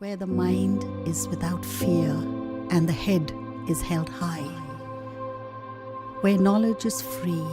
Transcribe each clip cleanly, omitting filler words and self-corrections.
where the mind is without fear and the head is held high, where knowledge is free.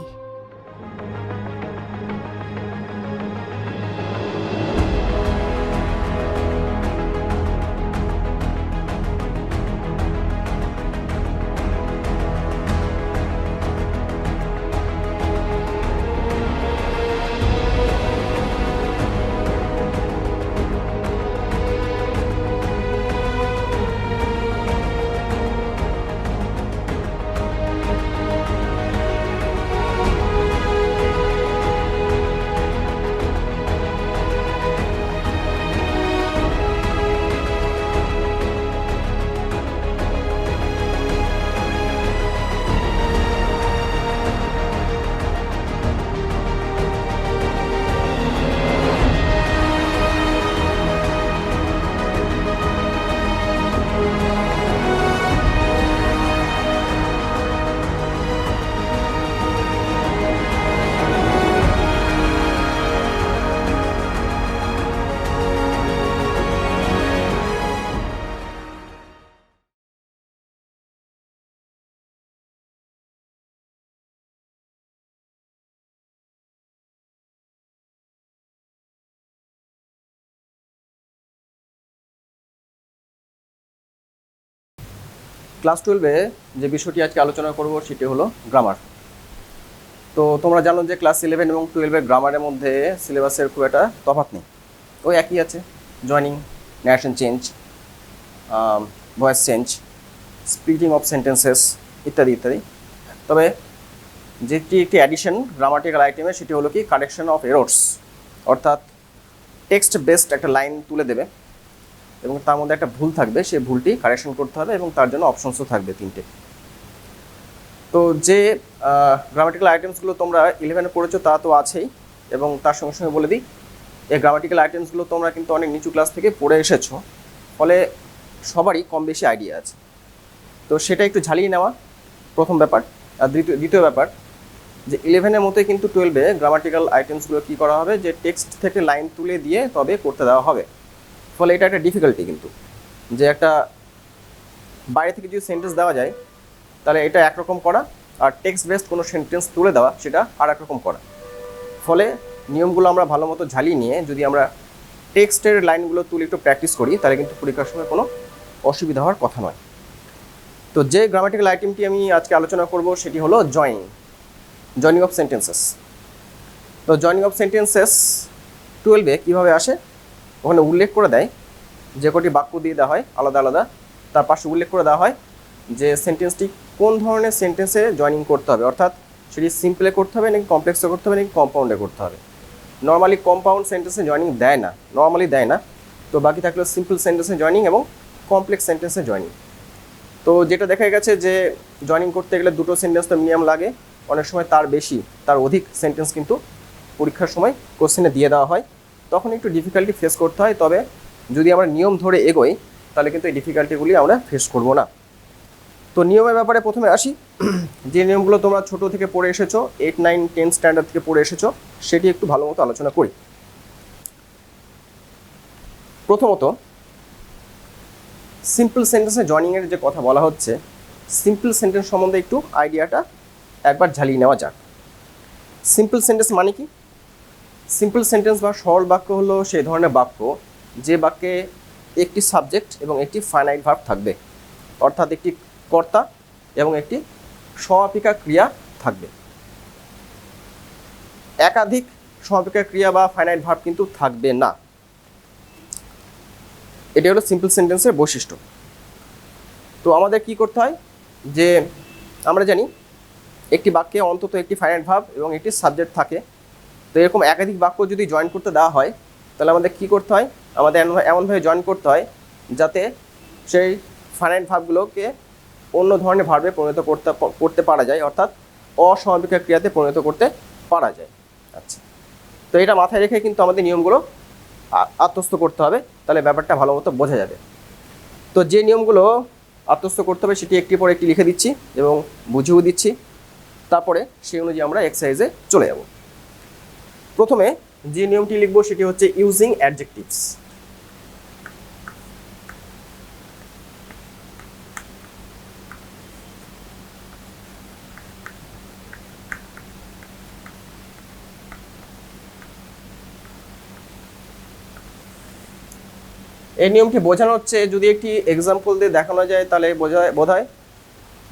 Class 12-এ যে বিষয়টি আজকে আলোচনা করব সেটি হলো গ্রামার। তো তোমরা জানো যে ক্লাস 11 এবং 12-এর গ্রামারের মধ্যে সিলেবাসের খুব একটা তফাৎ নেই, ওই একই আছে। Joining, narration change, voice change, splitting of sentences ইত্যাদি ইত্যাদি। তবে যেটি একটি অ্যাডিশন গ্রামাটিক্যাল আইটেমে সেটি হলো কি কারেকশন অফ এরর্স, অর্থাৎ টেক্সট বেসড একটা লাইন তুলে দেবে এবং তার মধ্যে একটা ভুল থাকবে, সেই ভুলটি কারেকশন করতে হবে এবং তার জন্য অপশনসও থাকবে 3টে। তো যে গ্রামাটিক্যাল আইটেমসগুলো তোমরা 11-এ পড়েছো তা তো আছেই, এবং তার সঙ্গে সঙ্গে বলে দিই এই গ্রামাটিক্যাল আইটেমসগুলো তোমরা কিন্তু অনেক নিচু ক্লাস থেকে পড়ে এসেছো, ফলে সবারই কম বেশি আইডিয়া আছে। তো সেটা একটু ঝালিয়ে নেওয়া প্রথম ব্যাপার। আর দ্বিতীয় ব্যাপার যে 11-এর মতোই কিন্তু 12-এ গ্রামাটিক্যাল আইটেমসগুলো কী করা হবে, যে টেক্সট থেকে লাইন তুলে দিয়ে তবে করতে দেওয়া হবে। ফলে এটা একটা ডিফিকাল্টি কিন্তু, যে একটা বাইরে থেকে যদি সেন্টেন্স দেওয়া যায় তাহলে এটা একরকম করা, আর টেক্সট বেসড কোনো সেন্টেন্স তুলে দেওয়া সেটা আর একরকম করা। ফলে নিয়মগুলো আমরা ভালো মতো ঝালিয়ে নিয়ে যদি আমরা টেক্সটের লাইনগুলো তুলে একটু প্র্যাকটিস করি তাহলে কিন্তু পরীক্ষার সময় কোনো অসুবিধা হওয়ার কথা নয়। তো যে গ্রামাটিক্যাল আইটেমটি আমি আজকে আলোচনা করব সেটি হলো জয়নিং অফ সেন্টেন্সেস। তো জয়নিং অফ সেন্টেন্সেস 12-এ কীভাবে আসে, ওখানে উল্লেখ করে দেয় যে কটি বাক্য দিয়ে দেওয়া হয় আলাদা আলাদা, তার পাশে উল্লেখ করে দেওয়া হয় যে সেন্টেন্সটি কোন ধরনের সেন্টেন্সে জয়নিং করতে হবে, অর্থাৎ সেটি সিম্পলে করতে হবে নাকি কমপ্লেক্সে করতে হবে নাকি কম্পাউন্ডে করতে হবে। নর্মালি কম্পাউন্ড সেন্টেন্সে জয়নিং দেয় না, তো বাকি থাকলো সিম্পল সেন্টেন্সে জয়নিং এবং কমপ্লেক্স সেন্টেন্সে জয়নিং। তো যেটা দেখা গেছে যে জয়নিং করতে গেলে দুটো সেন্টেন্স তো মিনিমাম লাগে, অনেক সময় তার অধিক সেন্টেন্স কিন্তু পরীক্ষার সময় কোশ্চেনে দিয়ে দেওয়া হয়, তখন একটু ডিফিকাল্টি ফেস করতে হয়। তবে যদি আমরা নিয়ম ধরে এগোই তাহলে কিন্তু এই ডিফিকাল্টিগুলি আমরা ফেস করব না। তো নিয়মের ব্যাপারে প্রথমে আসি। যে নিয়মগুলো তোমরা ছোট থেকে পড়ে এসেছো, 8, 9, 10 স্ট্যান্ডার্ড থেকে পড়ে এসেছো, সেটি একটু ভালো মতো আলোচনা করি। প্রথমত সিম্পল সেন্টেন্সে জয়নিংয়ের যে কথা বলা হচ্ছে, সিম্পল সেন্টেন্স সম্বন্ধে একটু আইডিয়াটা একবার ঝালিয়ে নেওয়া যাক। সিম্পল সেন্টেন্স মানে কি? সিম্পল সেন্টেন্স বা সরল বাক্য হলো সেই ধরনের বাক্য যে বাক্যে একটি সাবজেক্ট এবং একটি ফাইনাইট ভার্ব থাকবে, অর্থাৎ একটি কর্তা এবং একটি সমাপিকা ক্রিয়া থাকবে। একাধিক সমাপিকা ক্রিয়া বা ফাইনাইট ভার্ব কিন্তু থাকবে না। এটি হলো সিম্পল সেন্টেন্সের বৈশিষ্ট্য। তো আমাদের কি করতে হয়, যে আমরা জানি একটি বাক্যে অন্তত একটি ফাইনাইট ভার্ব এবং একটি সাবজেক্ট থাকে। তো এরকম একাধিক বাক্য যদি জয়েন করতে দেওয়া হয় তাহলে আমাদের কি করতে হয়, আমাদের এমনভাবে জয়েন করতে হয় যাতে সেই ফাইনাইট ভার্বগুলোকে অন্য ধরনের ভার্বে পরিণত করতে পারা যায়, অর্থাৎ অসমাপিকা ক্রিয়াতে পরিণত করতে পারা যায়। আচ্ছা, তো এটা মাথায় রেখে কিন্তু আমাদের নিয়মগুলো আত্মস্থ করতে হবে, তাহলে ব্যাপারটা ভালো মতো বোঝা যাবে। তো যে নিয়মগুলো আত্মস্থ করতে হবে সেটি একটি পর একটি লিখে দিচ্ছি এবং বুঝিয়েও দিচ্ছি, তারপরে সেই অনুযায়ী আমরা এক্সারসাইজে চলে যাব। প্রথমে যে নিয়মটি লিখব সেটি হচ্ছে ইউজিং অ্যাডজেক্টিভস। এই নিয়মটি বোঝানো হচ্ছে, যদি একটি এক্সাম্পল দিয়ে দেখানো যায় তাহলে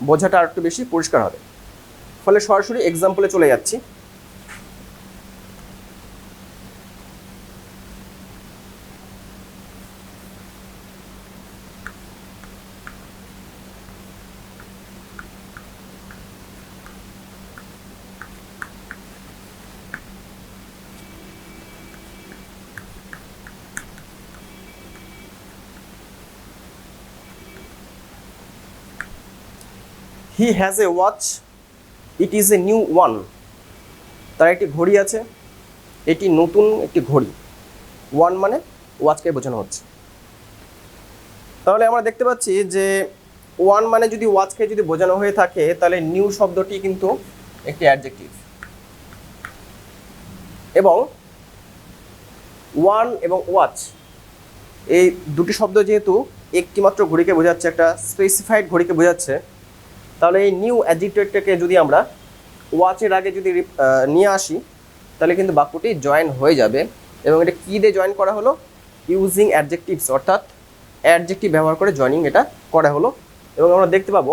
বোঝাটা আর একটু বেশি পরিষ্কার হবে। ফলে সরাসরি এক্সাম্পলে চলে যাচ্ছি। He has a watch, it is a new one. তার একটি ঘড়ি আছে, এটি নতুন একটি ঘড়ি। ওয়ান মানে ওয়াচকে বোঝানো হচ্ছে। তাহলে আমরা দেখতে পাচ্ছি যে ওয়ান মানে যদি ওয়াচকে যদি বোঝানো হয়ে থাকে, তাহলে নিউ শব্দটি কিন্তু একটি অ্যাডজেক্টিভ, এবং ওয়ান এবং ওয়াচ এই দুটি শব্দ যেহেতু একটি মাত্র ঘড়িকে বোঝাচ্ছে, একটা স্পেসিফাইড ঘড়িকে বোঝাচ্ছে, তাহলে এই নিউ অ্যাডজেক্টিভটাকে যদি আমরা ওয়াচের আগে যদি নিয়ে আসি, তাহলে কিন্তু বাক্যটি জয়েন হয়ে যাবে। এবং এটা কী দিয়ে জয়েন করা হলো? ইউজিং অ্যাডজেক্টিভস, অর্থাৎ অ্যাডজেক্টিভ ব্যবহার করে জয়েনিং এটা করা হলো। এবং আমরা দেখতে পাবো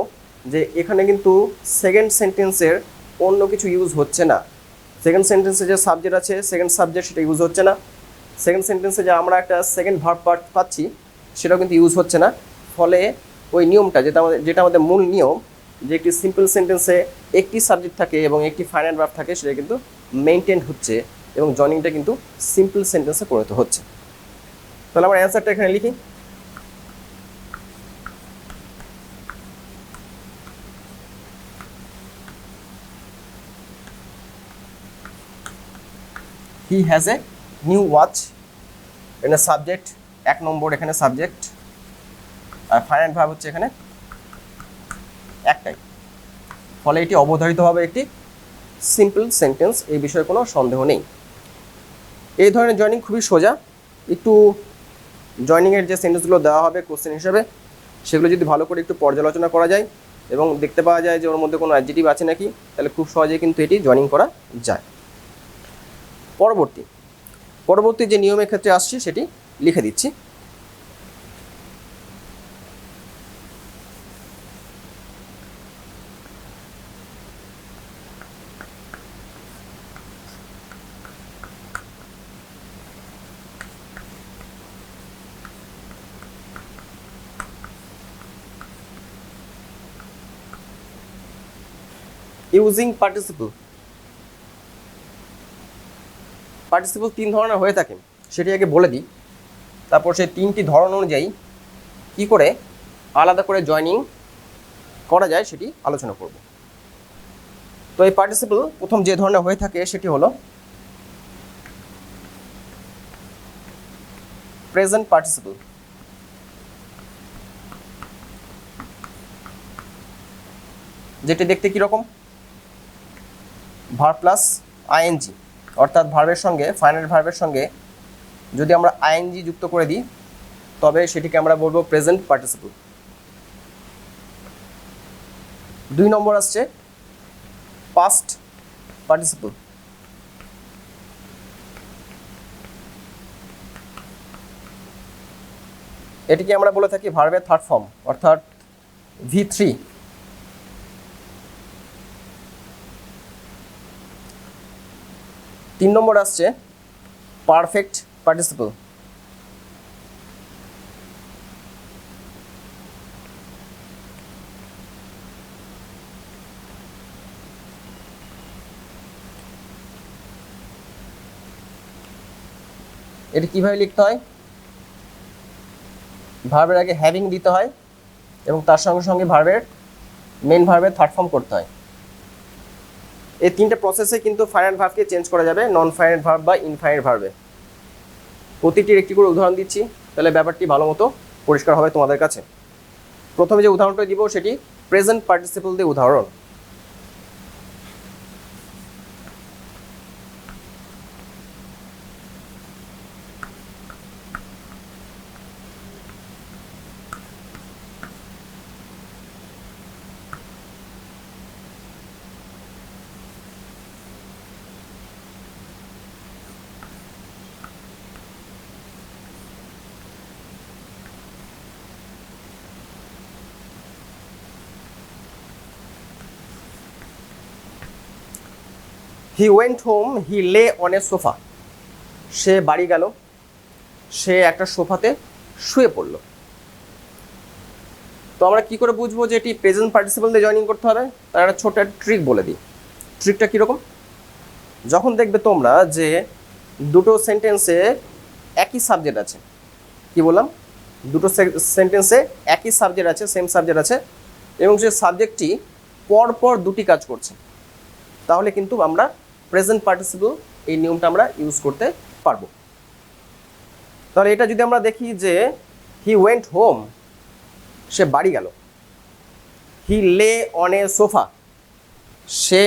যে এখানে কিন্তু সেকেন্ড সেন্টেন্সের অন্য কিছু ইউজ হচ্ছে না। সেকেন্ড সেন্টেন্সে যে সাবজেক্ট আছে, সেকেন্ড সাবজেক্ট, সেটা ইউজ হচ্ছে না। সেকেন্ড সেন্টেন্সে যে আমরা একটা সেকেন্ড ভার্ব পাচ্ছি, সেটাও কিন্তু ইউজ হচ্ছে না। ফলে ওই নিয়মটা যেটা আমাদের মূল নিয়ম, যে একটি সিম্পল সেন্টেন্সে একটি সাবজেক্ট থাকে এবং একটি ফাইনাল ভার্ব থাকে, সেটা কিন্তু মেনটেন হচ্ছে এবং জয়েনিংটা কিন্তু সিম্পল সেন্টেন্সে পরিণত হচ্ছে। তাহলে আমরা অ্যান্সারটা এখানে লিখি। He has a new watch, এখানে সাবজেক্ট 1 নম্বর, এখানে সাবজেক্ট, আর ফাইনাল ভার্ব হচ্ছে এখানে একটাই। ফলে এটি অবধারিতভাবে একটি সিম্পল সেন্টেন্স, এই বিষয়ে কোনো সন্দেহ নেই। এই ধরনের জয়েনিং খুবই সোজা। একটু জয়েনিংয়ের যে সেন্টেন্সগুলো দেওয়া হবে কোশ্চেন হিসেবে, সেগুলো যদি ভালো করে একটু পর্যালোচনা করা যায় এবং দেখতে পাওয়া যায় যে ওর মধ্যে কোনো অ্যাডজেক্টিভ আছে নাকি, তাহলে খুব সহজেই কিন্তু এটি জয়েনিং করা যায়। পরবর্তী যে নিয়মের ক্ষেত্রে আসছি সেটি লিখে দিচ্ছি। Using participle. পার্টিসিপল 3 ধরনের হয়ে থাকে, সেটি আগে বলে দিই। তারপর সেই 3টি ধরন অনুযায়ী কী করে আলাদা করে জয়েনিং করা যায় সেটি আলোচনা করব। তো এই পার্টিসিপল প্রথম যে ধরনের হয়ে থাকে সেটি হলো প্রেজেন্ট পার্টিসিপল। যেটি দেখতে কীরকম? ভার্ব প্লাস আইএনজি, অর্থাৎ ভার্বের সঙ্গে, ফাইনাল ভার্বের সঙ্গে যদি আমরা আইএনজি যুক্ত করে দিই, তবে সেটিকে আমরা বলবো প্রেজেন্ট পার্টিসিপল। 2 নম্বর আসছে পাস্ট পার্টিসিপল। এটিকে আমরা বলে থাকি ভার্বের থার্ড ফর্ম, অর্থাৎ V3। 3 নম্বর আসছে পারফেক্ট পার্টিসিপল। এটি কীভাবে লিখতে হয়? ভার্বের আগে হ্যাভিং দিতে হয় এবং তার সঙ্গে সঙ্গে ভার্বের মেন ভার্বের থার্ড ফর্ম করতে হয়। এই 3টে প্রসেসে কিন্তু ফাইনাল ভার্বকে চেঞ্জ করা যাবে নন ফাইনাল ভার্ব বা ইনফাইনাইট ভার্বে। প্রতিটির একটি করে উদাহরণ দিচ্ছি, তাহলে ব্যাপারটি ভালো মতো পরিষ্কার হবে তোমাদের কাছে। প্রথমে যে উদাহরণটা দিব সেটি প্রেজেন্ট পার্টিসিপল দিয়ে উদাহরণ। He went home, he lay on a sofa. সে বাড়ি গেল, সে একটা সোফাতে শুয়ে পড়লো। তো আমরা কি করে বুঝবো যে এটি প্রেজেন্ট পার্টিসিপল দিয়ে জয়েনিং করতে হবে? তার একটা ছোট ট্রিক বলে দিই। ট্রিকটা কীরকম? যখন দেখবে তোমরা যে দুটো সেন্টেন্সে একই সাবজেক্ট আছে, কি বললাম, দুটো সেন্টেন্সে একই সাবজেক্ট আছে, সেম সাবজেক্ট আছে, এবং সেই সাবজেক্টটি পরপর দুটি কাজ করছে, তাহলে কিন্তু আমরা প্রেজেন্ট পার্টিসিপল এই নিয়মটা আমরা ইউজ করতে পারবো। তাহলে এটা যদি আমরা দেখি যে হি ওয়েন্ট হোম, সে বাড়ি গেল। হি লে অন এ সোফা, সে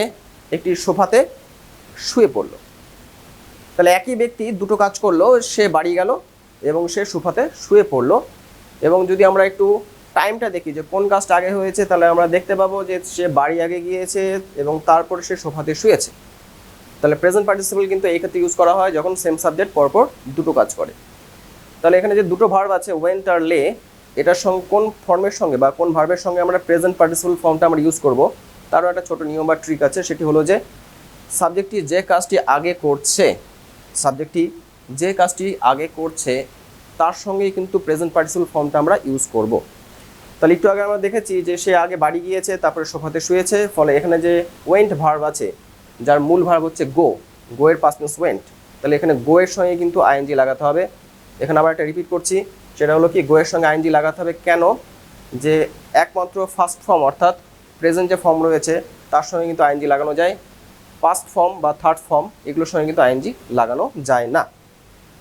একটি সোফাতে শুয়ে পড়ল। তাহলে একই ব্যক্তি দুটো কাজ করলো, সে বাড়ি গেল এবং সে সোফাতে শুয়ে পড়লো। এবং যদি আমরা একটু টাইমটা দেখি যে কোন কাজটা আগে হয়েছে, তাহলে আমরা দেখতে পাবো যে সে বাড়ি আগে গিয়েছে এবং তারপরে সে সোফাতে শুয়েছে। তাহলে প্রেজেন্ট পার্টিসিপল কিন্তু এই ক্ষেত্রে ইউজ করা হয় যখন সেম সাবজেক্ট পরপর দুটো কাজ করে। তাহলে এখানে যে দুটো ভার্ব আছে ওয়েন্ট আর লে, এটার সঙ্গে কোন ফর্মের সঙ্গে বা কোন ভার্বের সঙ্গে আমরা প্রেজেন্ট পার্টিসিপল ফর্মটা আমরা ইউজ করব, তারও একটা ছোট নিয়ম বা ট্রিক আছে। সেটি হলো যে সাবজেক্টটি যে কাজটি আগে করছে, সাবজেক্টটি যে কাজটি আগে করছে তার সঙ্গেই কিন্তু প্রেজেন্ট পার্টিসিপল ফর্মটা আমরা ইউজ করব। তাহলে একটু আগে আমরা দেখেছি যে সে আগে বাড়ি গিয়েছে, তারপরে সোফাতে শুয়েছে। ফলে এখানে যে ওয়েন্ট ভার্ব আছে, যার মূল ভার্ব হচ্ছে গো, গো এর পাস্ট টেন্স ওয়েন্ট, তাহলে এখানে গো এর সঙ্গে কিন্তু আইএনজি লাগাতে হবে। এখানে আবার একটা রিপিট করছি, সেটা হলো কি, গো এর সঙ্গে আইএনজি লাগাতে হবে। কেন? যে একমাত্র ফার্স্ট ফর্ম অর্থাৎ প্রেজেন্ট যে ফর্ম রয়েছে তার সঙ্গে কিন্তু আইএনজি লাগানো যায়, পাস্ট ফর্ম বা থার্ড ফর্ম এগুলোর সঙ্গে কিন্তু আইএনজি লাগানো যায় না।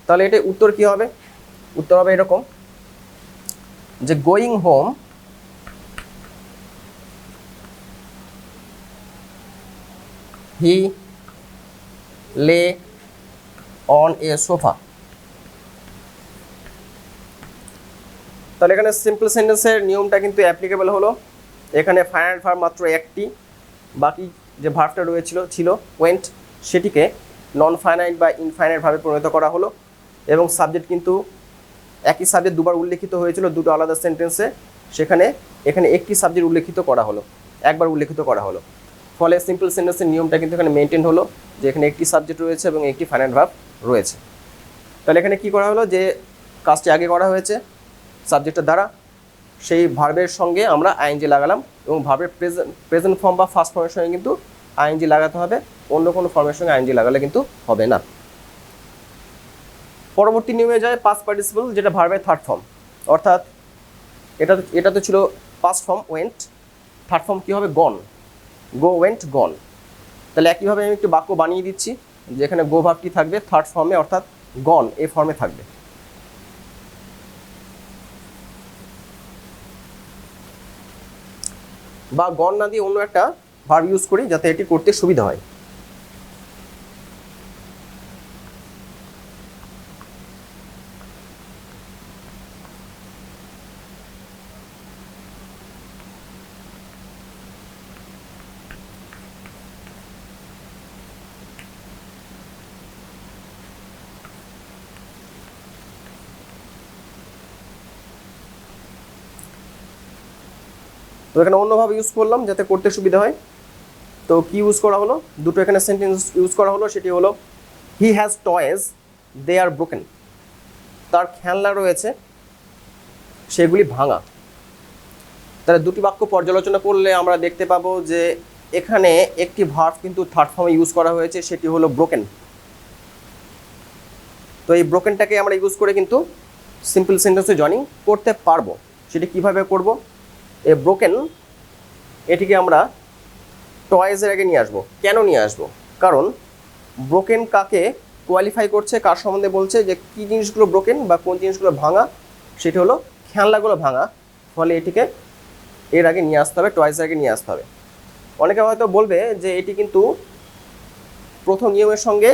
তাহলে এটা উত্তর কি হবে? উত্তর হবে এরকম যে going home he lay on a sofa. তাহলে এখানে সিম্পল সেন্টেন্সের নিয়মটা কিন্তু অ্যাপ্লিকেবল হলো। এখানে ফাইনাইট ভার্ব মাত্র একটি, বাকি যে ভার্বটা ছিল ওয়েন্ট, সেটিকে নন ফাইনাইট বা ইনফাইনাইট ভাবে পরিণত করা হলো। এবং সাবজেক্ট কিন্তু একই সাবজেক্ট দুবার উল্লেখিত হয়েছিল দুটো আলাদা সেন্টেন্সে, এখানে একটি সাবজেক্ট উল্লেখিত করা হলো, একবার উল্লেখিত করা হলো। ফলে সিম্পল সেন্টেন্সের নিয়মটা কিন্তু এখানে মেনটেন হলো, যে এখানে একটি সাবজেক্ট রয়েছে এবং একটি ফাইনাইট ভার্ব রয়েছে। তাহলে এখানে কি করা হলো, যে কাজটি আগে করা হয়েছে সাবজেক্টের দ্বারা, সেই ভার্বের সঙ্গে আমরা আইএনজি লাগালাম, এবং ভার্বের প্রেজেন্ট ফর্ম বা ফার্স্ট ফর্মের সঙ্গে কিন্তু আইএনজি লাগাতে হবে, অন্য কোনো ফর্মের সঙ্গে আইএনজি লাগালে কিন্তু হবে না। পরবর্তী নিয়মে যায় পাস্ট পার্টিসিপল, যেটা ভার্বের থার্ড ফর্ম, অর্থাৎ এটা তো ছিল past form went, third form কী হবে, গন, গো ওয়েন্ট গন। তাহলে একইভাবে আমি একটু বাক্য বানিয়ে দিচ্ছি, যেখানে গো ভার্বটি থাকবে থার্ড ফর্মে, অর্থাৎ গন এই ফর্মে থাকবে। বা গন না দিয়ে অন্য একটা ভার্ব ইউজ করি যাতে এটি করতে সুবিধা হয়। তো এখানে অন্যভাবে ইউজ করলাম যাতে করতে সুবিধা হয়। তো কি ইউজ করা হলো, দুটো এখানে সেন্টেন্স ইউজ করা হলো, সেটি হলো he has toys they are broken. তার খেলনা রয়েছে, সেগুলি ভাঙা। তাহলে দুটি বাক্য পর্যালোচনা করলে আমরা দেখতে পাবো যে এখানে একটি ভার্ব কিন্তু থার্ড ফর্মে ইউজ করা হয়েছে, সেটি হলো ব্রোকেন। তো এই ব্রোকেনটাকে আমরা ইউজ করে কিন্তু সিম্পল সেন্টেন্সে জয়েনিং করতে পারবো। সেটি কিভাবে করব, এই ব্রোকেন এটিকে আমরা টয়েজের আগে নিয়ে আসবো। কেন নিয়ে আসবো? কারণ ব্রোকেন কাকে কোয়ালিফাই করছে, কার সম্বন্ধে বলছে যে কী জিনিসগুলো ব্রোকেন বা কোন জিনিসগুলো ভাঙা, সেটি হলো খেলনাগুলো ভাঙা। ফলে এটিকে এর আগে নিয়ে আসতে হবে, টয়েজের আগে নিয়ে আসতে হবে। অনেকে হয়তো বলবে যে এটি কিন্তু প্রথম নিয়মের সঙ্গে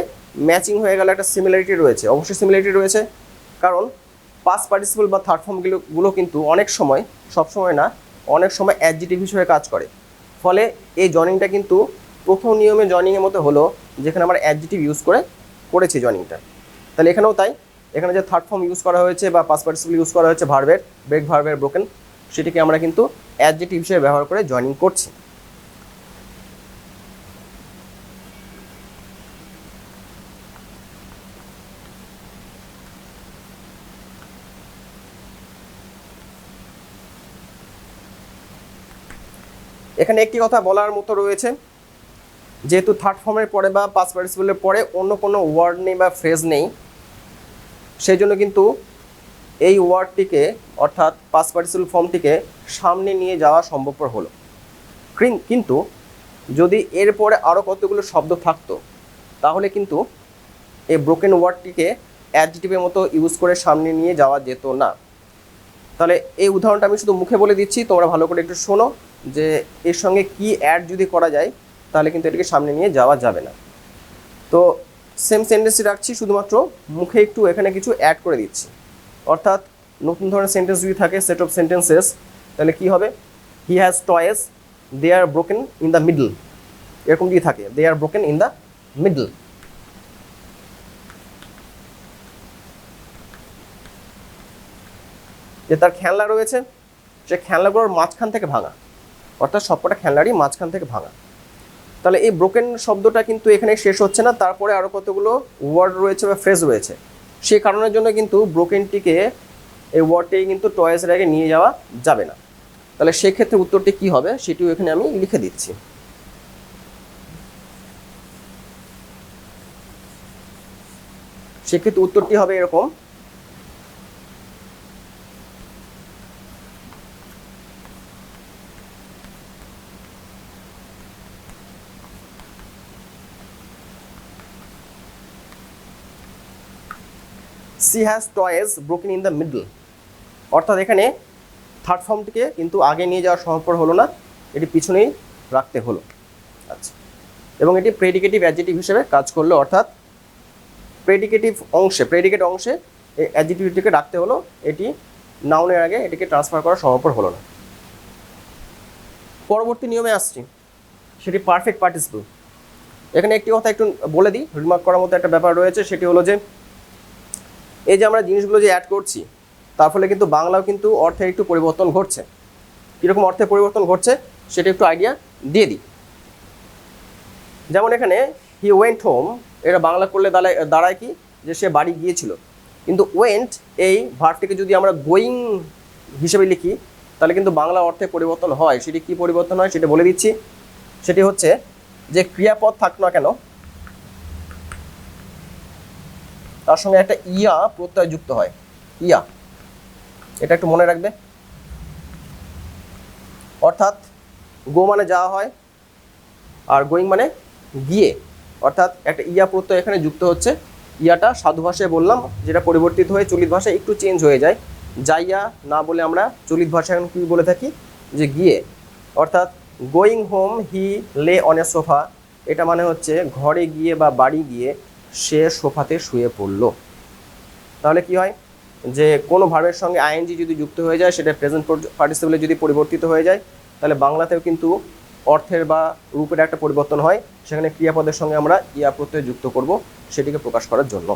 ম্যাচিং হয়ে গেল, একটা সিমিলারিটি রয়েছে। অবশ্যই সিমিলারিটি রয়েছে, কারণ পাস্ট পার্টিসিপল বা থার্ড ফর্মগুলো কিন্তু অনেক সময়, সবসময় না, অনেক সময় অ্যাডজেক্টিভ হিসেবে কাজ করে। ফলে এই জয়েনিংটা কিন্তু প্রথম নিয়মে জয়েনিংয়ের মতো হলো, যেখানে আমরা অ্যাডজেক্টিভ ইউজ করেছি জয়েনিংটা। তাহলে এখানেও তাই, এখানে যে থার্ড ফর্ম ইউজ করা হয়েছে বা পাস্ট পার্টিসিপল ইউজ করা হয়েছে ভার্বের, ব্রেক ভার্বের ব্রোকেন, সেটিকে আমরা কিন্তু অ্যাডজেক্টিভ হিসেবে ব্যবহার করে জয়েনিং করছি। এখানে একটি কথা বলার মতো রয়েছে, যেহেতু থার্ড ফর্মের পরে বা পাস্ট পার্টিসিপলের পরে অন্য কোনো ওয়ার্ড নেই বা ফ্রেজ নেই, সেই জন্য কিন্তু এই ওয়ার্ডটিকে অর্থাৎ পাস্ট পার্টিসিপল ফর্মটিকে সামনে নিয়ে যাওয়া সম্ভবপর হলো। কিন্তু যদি এরপরে আরও কতগুলো শব্দ থাকতো তাহলে কিন্তু এই ব্রোকেন ওয়ার্ডটিকে অ্যাডজেক্টিভের মতো ইউজ করে সামনে নিয়ে যাওয়া যেত না। তাহলে এই উদাহরণটা আমি শুধু মুখে বলে দিচ্ছি, তোমরা ভালো করে একটু শোনো যে এর সঙ্গে কি অ্যাড যদি করা যায় তাহলে কিন্তু এটাকে সামনে নিয়ে যাওয়া যাবে না। তো সেম সেন্টেন্সই রাখছি, শুধুমাত্র মুখে একটু এখানে কিছু অ্যাড করে দিচ্ছি। অর্থাৎ নতুন ধরনের সেন্টেন্স যদি থাকে, সেট অফ সেন্টেন্সেস, তাহলে কি হবে? He has toys, they are broken in the middle, এরকম যদি থাকে, they are broken in the middle. যে তার খেলনা রয়েছে, সে খেলনাগুলোর মাঝখান থেকে ভাঙা, অর্থাৎ সবকটা খেলনারই মাঝখান থেকে ভাঙা। তাহলে এই ব্রোকেন শব্দটা কিন্তু এখানে শেষ হচ্ছে না, তারপরে আরও কতগুলো ওয়ার্ড রয়েছে বা ফ্রেজ রয়েছে, সেই কারণের জন্য কিন্তু ব্রোকেনটিকে এই ওয়ার্ডটিকে কিন্তু টয়েসের আগে নিয়ে যাওয়া যাবে না। তাহলে সেক্ষেত্রে উত্তরটি কি হবে সেটিও এখানে আমি লিখে দিচ্ছি। সেক্ষেত্রে উত্তরটি হবে এরকম, she has toys broken in the middle। অর্থাৎ এখানে থার্ড ফর্মটিকে কিন্তু আগে নিয়ে যাওয়া সম্ভবপর হলো না, এটি পিছনেই রাখতে হলো। আচ্ছা, এবং এটি প্রেডিকেটিভ অ্যাডজেক্টিভ হিসেবে কাজ করলো, অর্থাৎ প্রেডিকেট অংশে এই অ্যাডজেক্টিভটিকে রাখতে হলো, এটি নাউনের আগে এটিকে ট্রান্সফার করা সম্ভবপর হলো না। পরবর্তী নিয়মে আসছি, সেটি পারফেক্ট পার্টিসিপল। এখানে একটি কথা একটু বলে দিই, রিমার্ক করার মতো একটা ব্যাপার রয়েছে, সেটি হলো যে এই যে আমরা জিনিসগুলো যে অ্যাড করছি তার ফলে কিন্তু বাংলাও কিন্তু অর্থে একটু পরিবর্তন ঘটছে। কীরকম অর্থে পরিবর্তন ঘটছে সেটা একটু আইডিয়া দিয়ে দিই। যেমন এখানে হি ওয়েন্ট হোম, এটা বাংলা করলে দাঁড়ায় কি, যে সে বাড়ি গিয়েছিল। কিন্তু ওয়েন্ট এই ভার্বটিকে যদি আমরা গোয়িং হিসেবে লিখি তাহলে কিন্তু বাংলা অর্থে পরিবর্তন হয়। সেটি কি পরিবর্তন হয় সেটা বলে দিচ্ছি। সেটি হচ্ছে যে ক্রিয়াপদ থাক না কেন তার সঙ্গে একটা ইয়া প্রত্যয় যুক্ত হয়, ইয়া, এটা একটু মনে রাখবে। অর্থাৎ গো মানে যাওয়া হয় আর গোয়িং মানে গিয়ে, অর্থাৎ একটা ইয়া প্রত্যয় এখানে যুক্ত হচ্ছে। ইয়াটা সাধু ভাষায় বললাম, যেটা পরিবর্তিত হয়ে চলিত ভাষায় একটু চেঞ্জ হয়ে যায়। যাইয়া না বলে আমরা চলিত ভাষায় এখন কী বলে থাকি, যে গিয়ে। অর্থাৎ going home he lay on a sofa, এটা মানে হচ্ছে ঘরে গিয়ে বা বাড়ি গিয়ে সে সোফাতে শুয়ে পড়লো। তাহলে কি হয়, যে কোনো ভার্বের সঙ্গে আইএনজি যদি যুক্ত হয়ে যায়, সেটা প্রেজেন্ট পার্টিসিপলে যদি পরিবর্তিত হয়ে যায়, তাহলে বাংলাতেও কিন্তু অর্থের বা রূপের একটা পরিবর্তন হয়। সেখানে ক্রিয়াপদের সঙ্গে আমরা ইয়া প্রত্যয় যুক্ত করব সেটিকে প্রকাশ করার জন্য।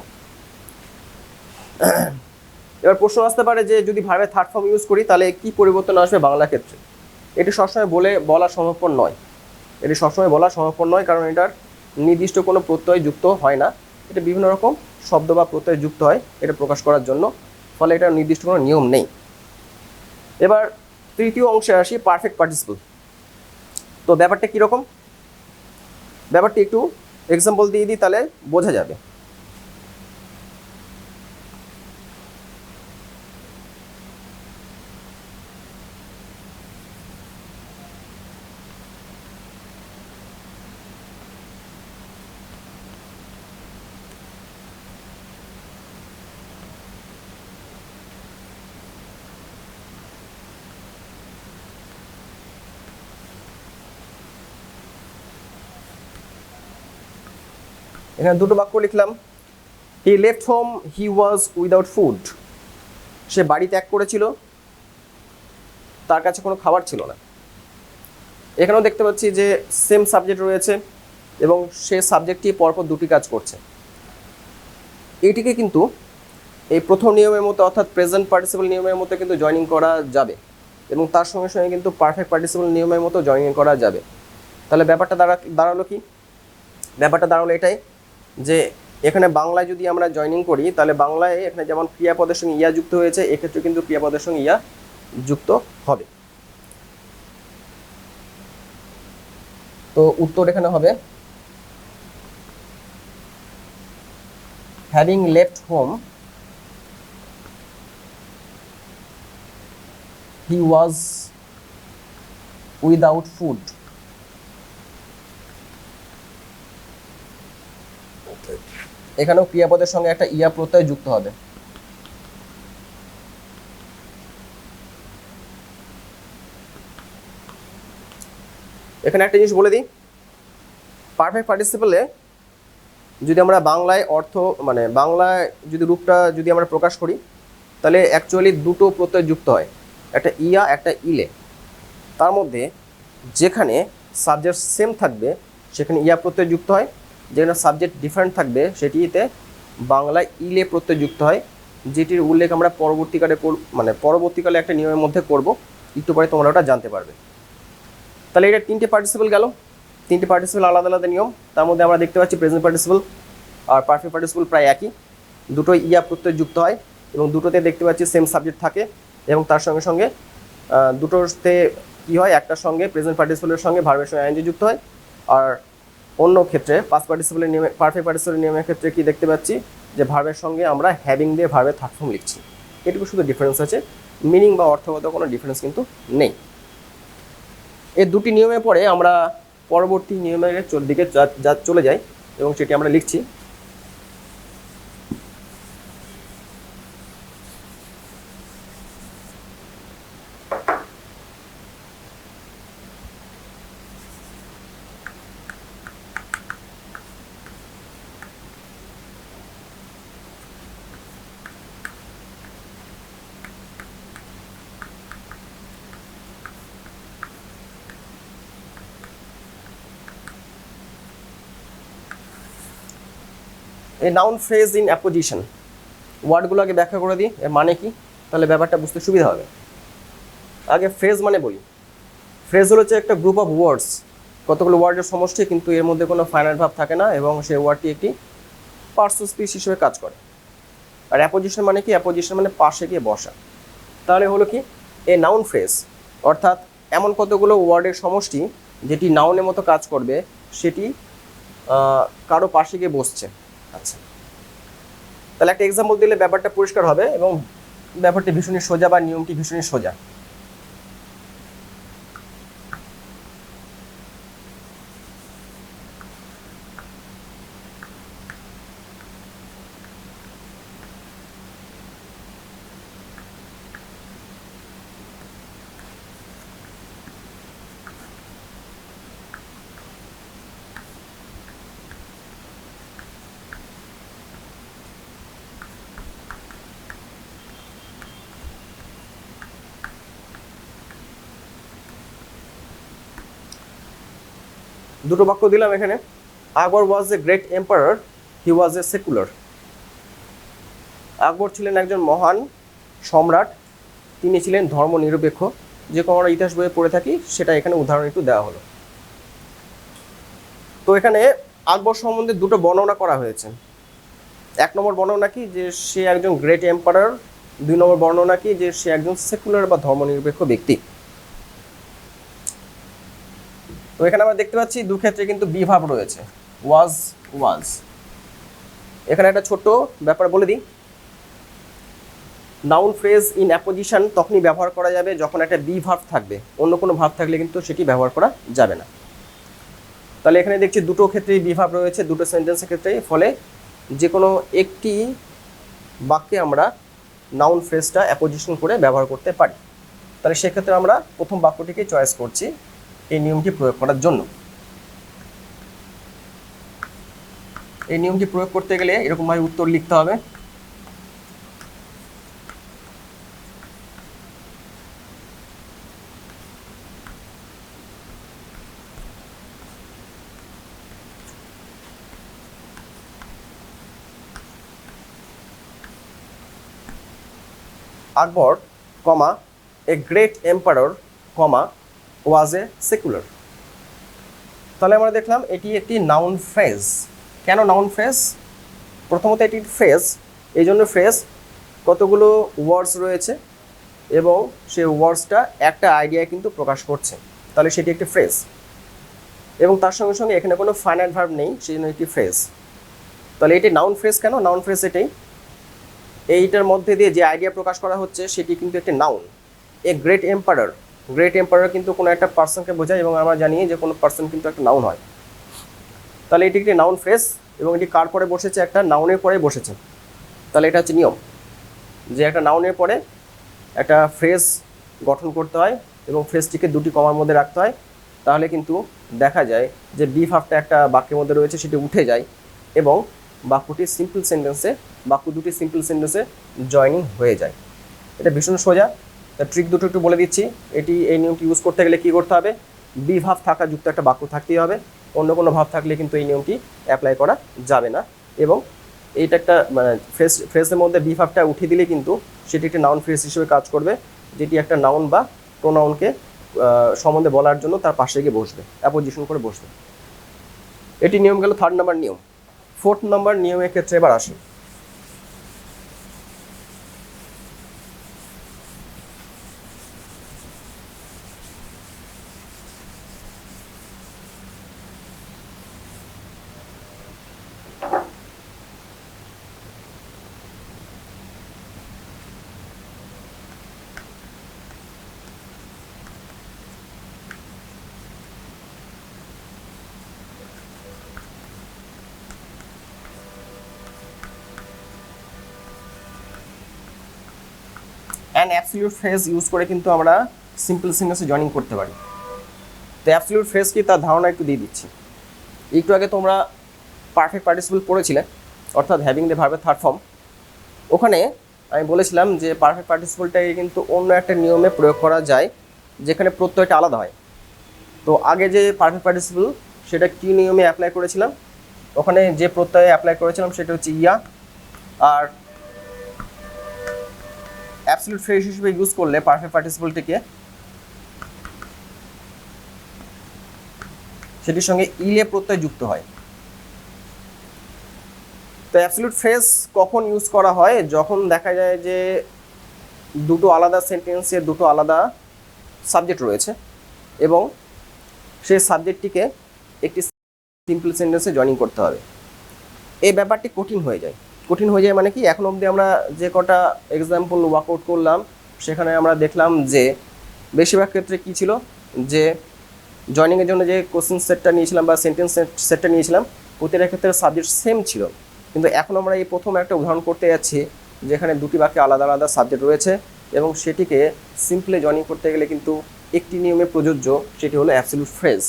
এবার প্রশ্ন আসতে পারে যে যদি ভার্বের থার্ড ফর্ম ইউজ করি তাহলে কি পরিবর্তন আসবে বাংলা ক্ষেত্রে। এটি সবসময় বলা সম্ভবপর নয়, কারণ এটার নির্দিষ্ট কোনো প্রত্যয় যুক্ত হয় না। এটা বিভিন্ন রকম শব্দ বা প্রত্যয় যুক্ত হয় এটা প্রকাশ করার জন্য, ফলে এটার নির্দিষ্ট কোনো নিয়ম নেই। এবার তৃতীয় অংশে আসি, পারফেক্ট পার্টিসিপল। তো ব্যাপারটা কীরকম, ব্যাপারটি একটু এক্সাম্পল দিয়ে দিই তাহলে বোঝা যাবে। এখানে দুটো বাক্য লিখলাম। He left home he was without food, সে বাড়ি ত্যাগ করেছিল, তার কাছে কোনো খাবার ছিল না। এখানেও দেখতে পাচ্ছি যে সেম সাবজেক্ট রয়েছে এবং সে সাবজেক্টটি পরপর দুটি কাজ করছে। এইটিকে কিন্তু এই প্রথম নিয়মের মতো অর্থাৎ প্রেজেন্ট পার্টিসিপল নিয়মের মতো কিন্তু জয়েনিং করা যাবে এবং তার সঙ্গে সঙ্গে কিন্তু পারফেক্ট পার্টিসিপল নিয়মের মতো জয়েনিং করা যাবে। তাহলে ব্যাপারটা দাঁড়ালো কি, ব্যাপারটা দাঁড়ালো এটাই যে এখানে বাংলায় যদি আমরা জয়েনিং করি তাহলে বাংলায় এখানে যেমন ক্রিয়াপদের সঙ্গে ইয়া যুক্ত হয়েছে, এক্ষেত্রে কিন্তু ক্রিয়াপদের সঙ্গে ইয়া যুক্ত হবে। তো উত্তর এখানে হবে having left home he was without food. এখানেও ক্রিয়াপদের সঙ্গে একটা ইয়া প্রত্যয় যুক্ত হবে। এখানে একটা জিনিস বলে দিই, পারফেক্ট পার্টিসিপলে যদি আমরা বাংলায় অর্থ মানে বাংলায় যদি রূপটা যদি আমরা প্রকাশ করি, তাহলে অ্যাকচুয়ালি দুটো প্রত্যয় যুক্ত হয়, একটা ইয়া একটা ইলে। তার মধ্যে যেখানে সাবজেক্ট সেম থাকবে সেখানে ইয়া প্রত্যয় যুক্ত হয়, যেখানে সাবজেক্ট ডিফারেন্ট থাকবে সেটিতে বাংলায় ইলে প্রত্যয় যুক্ত হয়, যেটির উল্লেখ আমরা পরবর্তীকালে একটা নিয়মের মধ্যে করব, একটু পরে তোমরা ওটা জানতে পারবে। তাহলে এটা তিনটে পার্টিসিপল গেল, তিনটে পার্টিসিপল আলাদা আলাদা নিয়ম। তার মধ্যে আমরা দেখতে পাচ্ছি প্রেজেন্ট পার্টিসিপল আর পারফেক্ট পার্টিসিপল প্রায় একই, দুটোই ইয়া প্রত্যয় যুক্ত হয় এবং দুটোতে দেখতে পাচ্ছি সেম সাবজেক্ট থাকে এবং তার সঙ্গে সঙ্গে দুটোতে কী হয়, একটার সঙ্গে প্রেজেন্ট পার্টিসিপলের সঙ্গে ভার্বের সঙ্গে আইএনজি যুক্ত হয়, আর অন্য ক্ষেত্রে পাস্ট পার্টিসিপলের নিয়মে পারফেক্ট পার্টিসিপলের নিয়মের ক্ষেত্রে কি দেখতে পাচ্ছি যে ভার্বের সঙ্গে আমরা হ্যাভিং দিয়ে ভার্বের থার্ড ফর্ম লিখছি। এটুকু শুধু ডিফারেন্স আছে, মিনিং বা অর্থগত কোনো ডিফারেন্স কিন্তু নেই। এই দুটি নিয়মের পরে আমরা পরবর্তী নিয়মের দিকে চলে যাই এবং সেটি আমরা লিখছি। এই নাউন ফ্রেজ ইন অ্যাপোজিশন ওয়ার্ডগুলো আগে ব্যাখ্যা করে দিই, এর মানে কি, তাহলে ব্যাপারটা বুঝতে সুবিধা হবে। আগে ফ্রেজ মানে বলি। ফ্রেজ হলো হচ্ছে একটা গ্রুপ অফ ওয়ার্ডস, কতগুলো ওয়ার্ডের সমষ্টি, কিন্তু এর মধ্যে কোনো ফাইনাল ভাব থাকে না এবং সেই ওয়ার্ডটি একটি পার্সন স্পিচ হিসেবে কাজ করে। আর অ্যাপোজিশন মানে কি, অ্যাপোজিশন মানে পাশে গিয়ে বসা। তাহলে হলো কি এ নাউন ফ্রেজ, অর্থাৎ এমন কতগুলো ওয়ার্ডের সমষ্টি যেটি নাউনের মতো কাজ করবে, সেটি কারো পাশে গিয়ে বসছে। আচ্ছা, তাহলে একটা এক্সাম্পল দিলে ব্যাপারটা পরিষ্কার হবে এবং ব্যাপারটি ভীষণই সোজা বা নিয়মটি ভীষণই সোজা। দুটো বাক্য দিলাম এখানে। Akbar was a great emperor, he was a secular. Akbar ছিলেন একজন মহান সম্রাট, তিনি ছিলেন ধর্মনিরপেক্ষ। যে কোনো আমরা ইতিহাস বইয়ে পড়ে থাকি সেটা এখানে উদাহরণ একটু দেওয়া হলো। তো এখানে আকবর সম্বন্ধে দুটো বর্ণনা করা হয়েছে। এক নম্বর বর্ণনা কি, যে সে একজন গ্রেট এম্পারার। দুই নম্বর বর্ণনা কি, যে সে একজন সেকুলার বা ধর্মনিরপেক্ষ ব্যক্তি। তো এখানে আমরা দেখতে পাচ্ছি দু ক্ষেত্রে কিন্তু বি ভাব রয়েছে, ওয়াজ ওয়াজ। এখানে একটা ছোট ব্যাপার বলে দিই, নাউন ফ্রেজ ইন অ্যাপোজিশন তখনই ব্যবহার করা যাবে যখন একটা বি ভাব থাকবে, অন্য কোনো ভাব থাকলে কিন্তু সেটি ব্যবহার করা যাবে না। তাহলে এখানে দেখছি দুটো ক্ষেত্রেই বি ভাব রয়েছে, দুটো সেন্টেন্সের ক্ষেত্রেই, ফলে যে কোনো একটি বাক্যে আমরা নাউন ফ্রেজটা অ্যাপোজিশন করে ব্যবহার করতে পারি। তাহলে সেক্ষেত্রে আমরা প্রথম বাক্যটিকে চয়েস করছি এই নিয়মটি প্রয়োগ করার জন্য। এই নিয়মটি প্রয়োগ করতে গেলে এরকমভাবে উত্তর লিখতে হবে। Akbar, comma a great emperor, comma was a secular. তাহলে আমরা দেখলাম এটি একটি নাউন ফ্রেজ। কেন নাউন ফ্রেজ? প্রথমত এটি ফ্রেজ, এই জন্য ফ্রেজ কতগুলো ওয়ার্ডস রয়েছে এবং সেই ওয়ার্ডসটা একটা আইডিয়া কিন্তু প্রকাশ করছে, তাহলে সেটি একটি ফ্রেজ। এবং তার সঙ্গে সঙ্গে এখানে কোনো ফাইনাইট ভার্ব নেই, সেই জন্য এটি ফ্রেজ। তাহলে এটি নাউন ফ্রেজ কেন? নাউন ফ্রেজ এটাই, এইটার মধ্যে দিয়ে যে আইডিয়া প্রকাশ করা হচ্ছে সেটি কিন্তু একটি noun. A great empire, great empire কিন্তু কোনো একটা পার্সনকে বোঝায় এবং আমরা জানি যে কোনো পার্সন কিন্তু একটা নাউন হয়। তাহলে এটি একটি নাউন ফ্রেজ এবং এটি কার পরে বসেছে? একটা নাউনের পরে বসেছে। তাহলে এটা হচ্ছে নিয়ম যে একটা নাউনের পরে একটা ফ্রেজ গঠন করতে হয় এবং ফ্রেজটিকে দুটি কমার মধ্যে রাখতে হয়, তাহলে কিন্তু দেখা যায় যে বি ভার্বটা একটা বাক্যের মধ্যে রয়েছে সেটি উঠে যায় এবং বাক্যটি সিম্পল সেন্টেন্সে, বাক্য দুটি সিম্পল সেন্টেন্সে জয়নিং হয়ে যায়। এটা ভীষণ সোজা। ট্রিক দুটো একটু বলে দিচ্ছি। এই নিয়মটি ইউজ করতে গেলে কী করতে হবে? বি ভার্ব থাকা যুক্ত একটা বাক্য থাকতেই হবে, অন্য কোনো ভাব থাকলে কিন্তু এই নিয়মটি অ্যাপ্লাই করা যাবে না। এবং এইটা একটা মানে ফ্রেজের মধ্যে বি ভার্বটা উঠিয়ে দিলে কিন্তু সেটি একটি নাউন ফ্রেজ হিসেবে কাজ করবে, যেটি একটা নাউন বা প্রোনাউনকে সম্বন্ধে বলার জন্য তার পাশে গিয়ে বসবে, অ্যাপোজিশন করে বসবে। এটি নিয়ম গেল 3rd নাম্বার নিয়ম। 4th নাম্বার নিয়মের ক্ষেত্রে এবার আসি। অ্যান অ্যাবসলিউট ফ্রেজ ইউজ করে কিন্তু আমরা সিম্পল সেন্টেন্সে জয়েনিং করতে পারি। তো অ্যাবসলিউট ফ্রেজ কি তার ধারণা একটু দিয়ে দিচ্ছি। একটু আগে তোমরা পারফেক্ট পার্টিসিপল পড়েছিলে, অর্থাৎ হ্যাভিং দ্য ভার্বের থার্ড ফর্ম। ওখানে আমি বলেছিলাম যে পারফেক্ট পার্টিসিপলটাকে কিন্তু অন্য একটা নিয়মে প্রয়োগ করা যায় যেখানে প্রত্যয়টা আলাদা হয়। তো আগে যে পারফেক্ট পার্টিসিপল সেটা কী নিয়মে অ্যাপ্লাই করেছিলাম? ওখানে যে প্রত্যয়ে অ্যাপ্লাই করেছিলাম সেটা হচ্ছে ইয়া, আর অ্যাবসলিউট ফ্রেজ হিসেবে ইউজ করলে পারফেক্ট পার্টিসিপলটিকে সেটির সঙ্গে ইলে প্রত্যয় যুক্ত হয়। তো অ্যাবসলিউট ফ্রেজ কখন ইউজ করা হয়? যখন দেখা যায় যে দুটো আলাদা সেন্টেন্সে দুটো আলাদা সাবজেক্ট রয়েছে এবং সেই সাবজেক্টটিকে একটি সিম্পল সেন্টেন্সে জয়েনিং করতে হবে। এই ব্যাপারটি কঠিন হয়ে যায়। কঠিন হয়ে যায় মানে কি? এখন অবধি আমরা যে কটা এক্সাম্পল ওয়ার্কআউট করলাম সেখানে আমরা দেখলাম যে বেশিরভাগ ক্ষেত্রে কী ছিল, যে জয়েনিংয়ের জন্য যে কোশ্চেন সেটটা নিয়েছিলাম বা সেন্টেন্স সেটটা নিয়েছিলাম প্রতিটা ক্ষেত্রে সাবজেক্ট সেম ছিল। কিন্তু এখন আমরা এই প্রথম একটা উদাহরণ করতে যাচ্ছি যেখানে দুটি বাক্যে আলাদা আলাদা সাবজেক্ট রয়েছে এবং সেটিকে সিম্পলি জয়েনিং করতে গেলে কিন্তু একটি নিয়মে প্রযোজ্য, সেটি হলো অ্যাবসলিউট ফ্রেজ।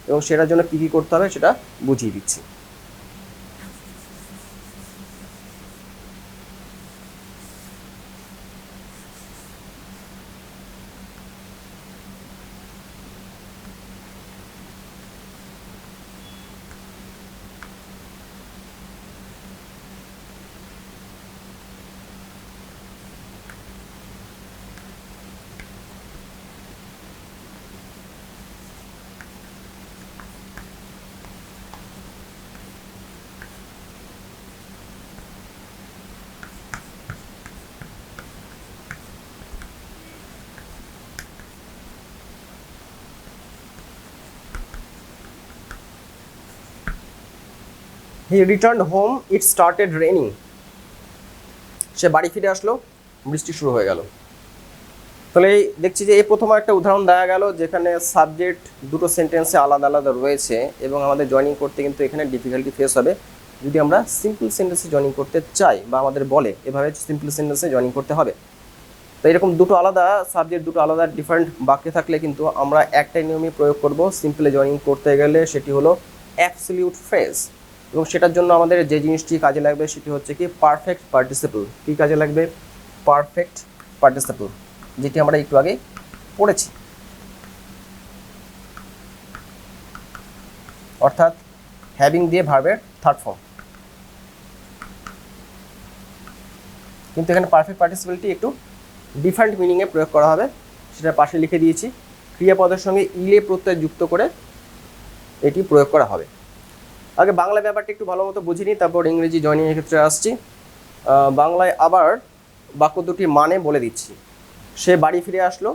এবং সেটার জন্য কী কী করতে হবে সেটা বুঝিয়ে দিচ্ছি। He returned home, it started raining. সে বাড়ি ফিরে আসলো, বৃষ্টি শুরু হয়ে গেল। তাহলে দেখছি যে এই প্রথম একটা উদাহরণ দেওয়া গেল যেখানে সাবজেক্ট দুটো সেন্টেন্সে আলাদা আলাদা রয়েছে এবং আমাদের জয়েনিং করতে কিন্তু এখানে ডিফিকাল্টি ফেস হবে যদি আমরা সিম্পল সেন্টেন্সে জয়েনিং করতে চাই বা আমাদের বলে এভাবে সিম্পল সেন্টেন্সে জয়েনিং করতে হবে। তো এরকম দুটো আলাদা সাবজেক্ট, দুটো আলাদা ডিফারেন্ট বাক্যে থাকলে কিন্তু আমরা একটাই নিয়মই প্রয়োগ করব সিম্পলি জয়েনিং করতে গেলে, সেটি হলো অ্যাবসলিউট ফ্রেজ। এবং সেটার জন্য আমাদের যে জিনিসটি কাজে লাগবে সেটি হচ্ছে কি পারফেক্ট পার্টিসিপল। কী কাজে লাগবে? পারফেক্ট পার্টিসিপল, যেটি আমরা একটু আগে পড়েছি। অর্থাৎ হ্যাভিং দিয়ে ভার্বের থার্ড ফর্ম। কিন্তু এখানে পারফেক্ট পার্টিসিপলটি একটু ডিফারেন্ট মিনিংয়ে প্রয়োগ করা হবে, সেটা পাশে লিখে দিয়েছি। ক্রিয়াপদের সঙ্গে ইলে প্রত্যয় যুক্ত করে এটি প্রয়োগ করা হবে। আগে বাংলা ব্যাপারটা একটু ভালো মতো বুঝিনি, তারপর ইংরেজি জয়েনিংয়ের ক্ষেত্রে আসছি। বাংলায় আবার বাক্য দুটি মানে বলে দিচ্ছি। সে বাড়ি ফিরে আসলো,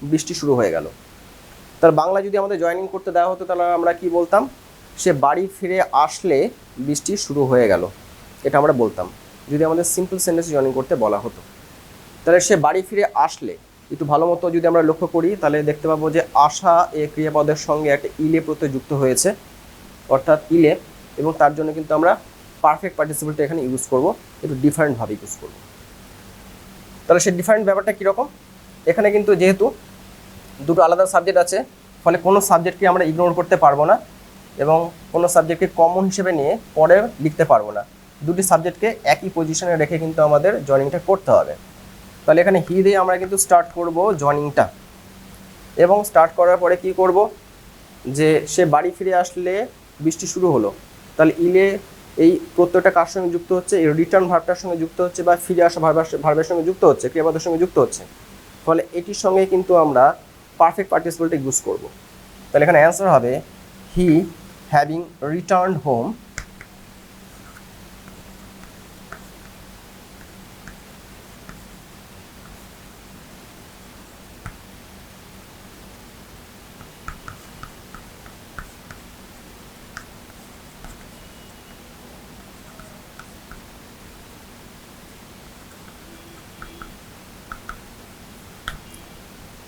বৃষ্টি শুরু হয়ে গেল। তার বাংলা যদি আমাদের জয়েনিং করতে দেওয়া হতো তাহলে আমরা কি বলতাম, সে বাড়ি ফিরে আসলে বৃষ্টি শুরু হয়ে গেল, এটা আমরা বলতাম যদি আমাদের সিম্পল সেন্টেন্স জয়েনিং করতে বলা হতো। তাহলে সে বাড়ি ফিরে আসলে একটু ভালো মতো যদি আমরা লক্ষ্য করি তাহলে দেখতে পাবো যে আসা এ ক্রিয়াপদের সঙ্গে একটা ইলে প্রত্যয় যুক্ত হয়েছে, অর্থাৎ ইলে, এবং তার জন্য কিন্তু আমরা পারফেক্ট পার্টিসিপেলটা এখানে ইউজ করব, একটু ডিফারেন্টভাবে ইউজ করব। তাহলে সেই ডিফারেন্ট ব্যাপারটা কীরকম, এখানে কিন্তু যেহেতু দুটো আলাদা সাবজেক্ট আছে, ফলে কোনো সাবজেক্টকে আমরা ইগনোর করতে পারবো না এবং কোনো সাবজেক্টকে কমন হিসেবে নিয়ে পরে লিখতে পারবো না। দুটি সাবজেক্টকে একই পজিশনে রেখে কিন্তু আমাদের জয়েনিংটা করতে হবে। তাহলে এখানে হি দিয়ে আমরা কিন্তু স্টার্ট করব জয়েনিংটা, এবং স্টার্ট করার পরে কি করব, যে সে বাড়ি ফিরে আসলে বৃষ্টি শুরু হলো, তাহলে ইলে এই প্রত্যয়টা কার সঙ্গে যুক্ত হচ্ছে, এই রিটার্ন ভার্বটার সঙ্গে যুক্ত হচ্ছে বা ফিরে আসা ভার্বের সঙ্গে যুক্ত হচ্ছে, ক্রিয়াপদের সঙ্গে যুক্ত হচ্ছে, ফলে এটির সঙ্গে কিন্তু আমরা পারফেক্ট পার্টিসিপেলটা ইউজ করব। তাহলে এখানে অ্যান্সার হবে he having returned home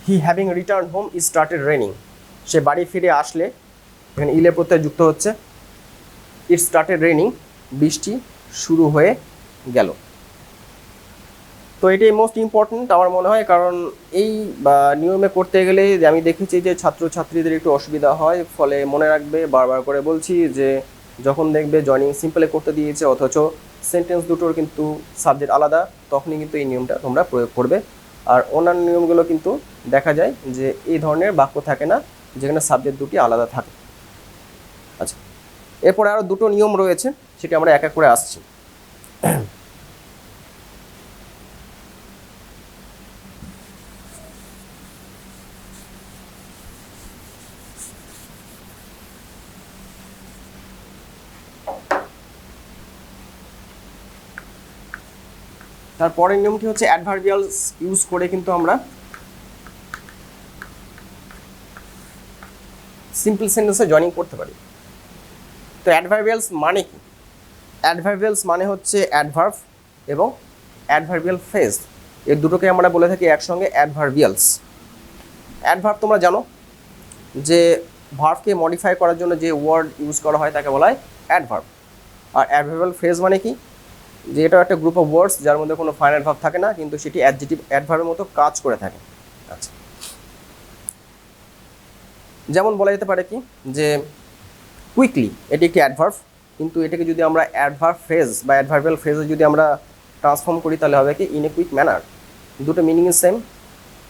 he having return home is started raining, সে বাড়ি ফিরে আসলে, এখানে ইলে প্রত্যয় যুক্ত হচ্ছে, ইট স্টার্টেড রেনিং, বৃষ্টি শুরু হয়ে গেল। তো এটাই মোস্ট ইম্পর্ট্যান্ট আমার মনে হয়, কারণ এই নিয়মে করতে গেলে আমি দেখেছি যে ছাত্রছাত্রীদের একটু অসুবিধা হয়, ফলে মনে রাখবে, বারবার করে বলছি যে যখন দেখবে জয়েনিং সিম্পলে করতে দিয়েছে অথচ সেন্টেন্স দুটোর কিন্তু সাবজেক্ট আলাদা, তখনই কিন্তু এই নিয়মটা তোমরা প্রয়োগ করবে। আর অন্যান্য নিয়মগুলো কিন্তু দেখা যায় যে এই ধরনের বাক্য থাকে না যেখানে সাবজেক্ট দুটি আলাদা থাকে। আচ্ছা, এরপরে আরও দুটো নিয়ম রয়েছে, সেটা আমরা এক এক করে আসছি। তারপরের নিয়মটি হচ্ছে অ্যাডভার্বিয়ালস ইউজ করে কিন্তু আমরা সিম্পল সেন্টেন্সে জয়েনিং করতে পারি। তো অ্যাডভার্বিয়ালস মানে কি? অ্যাডভার্বিয়ালস মানে হচ্ছে অ্যাডভার্ব এবং অ্যাডভার্বিয়াল ফ্রেজ, এর দুটোকে আমরা বলে থাকি একসঙ্গে অ্যাডভার্বিয়ালস। অ্যাডভার্ব তোমরা জানো যে ভার্বকে মডিফাই করার জন্য যে ওয়ার্ড ইউজ করা হয় তাকে বলা হয় অ্যাডভার্ব। আর অ্যাডভার্বিয়াল ফ্রেজ মানে কি, যে এটা একটা গ্রুপ অফ ওয়ার্ডস যার মধ্যে কোনো ফাইনাল ভার্ব থাকে না, কিন্তু সেটি অ্যাডজেক্টিভ অ্যাডভার্বের মতো কাজ করে থাকে। আচ্ছা, যেমন বলা যেতে পারে কি, যে কুইকলি, এটি একটি অ্যাডভার্ব, কিন্তু এটাকে যদি আমরা অ্যাডভার্ব ফ্রেজ বা অ্যাডভার্বিয়াল ফ্রেজে যদি আমরা ট্রান্সফর্ম করি তাহলে হবে কি, ইন এ কুইক ম্যানার। দুটো মিনিং ইজ সেম,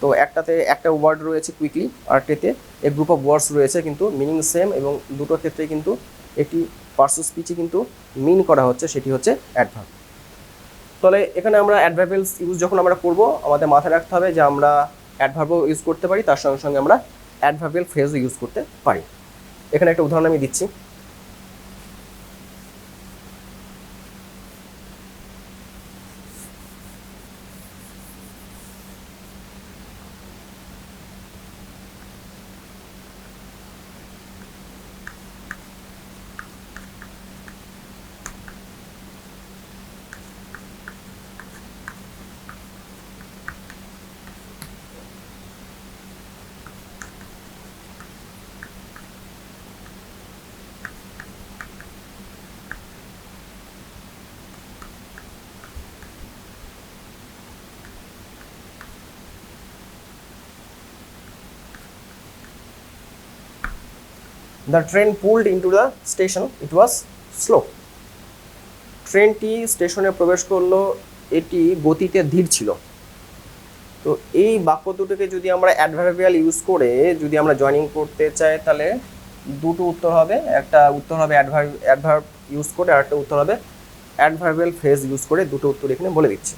তো একটাতে একটা ওয়ার্ড রয়েছে কুইকলি, আরটাতে এ গ্রুপ অফ ওয়ার্ডস রয়েছে কিন্তু মিনিং সেম, এবং দুটো ক্ষেত্রে কিন্তু একটি পার্সোনাল স্পিচে কিন্তু মিন করা হচ্ছে, সেটি হচ্ছে অ্যাডভার্ব। তাহলে এখানে আমরা অ্যাডভার্বিয়ালস ইউজ যখন আমরা করব, আমাদের মাথায় রাখতে হবে যে আমরা অ্যাডভার্বও ইউজ করতে পারি, তার সঙ্গে সঙ্গে আমরা অ্যাডভার্বিয়াল ফ্রেজও ইউজ করতে পারি। এখানে একটা উদাহরণ আমি দিচ্ছি। The train pulled into the station. It was slow. ট্রেনটি স্টেশনে প্রবেশ করলো, এটি গতিতে ধীর ছিল। তো এই বাক্য দুটোকে যদি আমরা অ্যাডভার্বিয়াল ইউজ করে যদি আমরা জয়েনিং করতে চাই তাহলে দুটো উত্তর হবে, একটা উত্তর হবে অ্যাডভার্ব ইউজ করে, আর একটা উত্তর হবে অ্যাডভার্বিয়াল ফ্রেজ ইউজ করে। দুটো উত্তর এখানে বলে দিচ্ছি।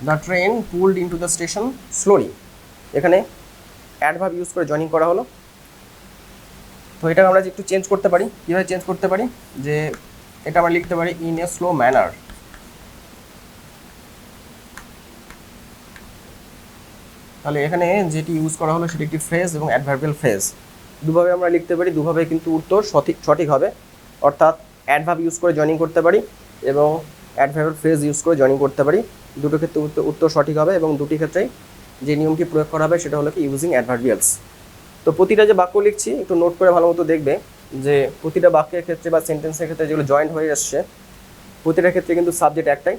The train pulled into the station slowly. এখানে অ্যাডভার্ব ইউজ করে জয়েনিং করা হলো। তো এটা আমরা একটু চেঞ্জ করতে পারি। কীভাবে চেঞ্জ করতে পারি, যে এটা আমরা লিখতে পারি ইন এ স্লো ম্যানার। তাহলে এখানে যেটি ইউজ করা হলো সেটি একটি ফ্রেজ এবং অ্যাডভার্বিয়াল ফ্রেজ। দুভাবে আমরা লিখতে পারি, দুভাবে কিন্তু উত্তর সঠিক হবে। অর্থাৎ অ্যাডভার্ব ইউজ করে জয়েনিং করতে পারি এবং অ্যাডভার্বিয়াল ফ্রেজ ইউজ করে জয়েনিং করতে পারি। দুটো ক্ষেত্রে উত্তর সঠিক হবে এবং দুটি ক্ষেত্রেই যে নিয়মটি প্রয়োগ করা হবে সেটা হলো কি ইউজিং অ্যাডভার্বিয়ালস। তো প্রতিটা যে বাক্য লিখছি একটু নোট করে ভালো মতো দেখবে যে প্রতিটা বাক্যের ক্ষেত্রে বা সেন্টেন্সের ক্ষেত্রে যেগুলো জয়েন্ট হয়ে আসছে প্রতিটা ক্ষেত্রে কিন্তু সাবজেক্ট একটাই,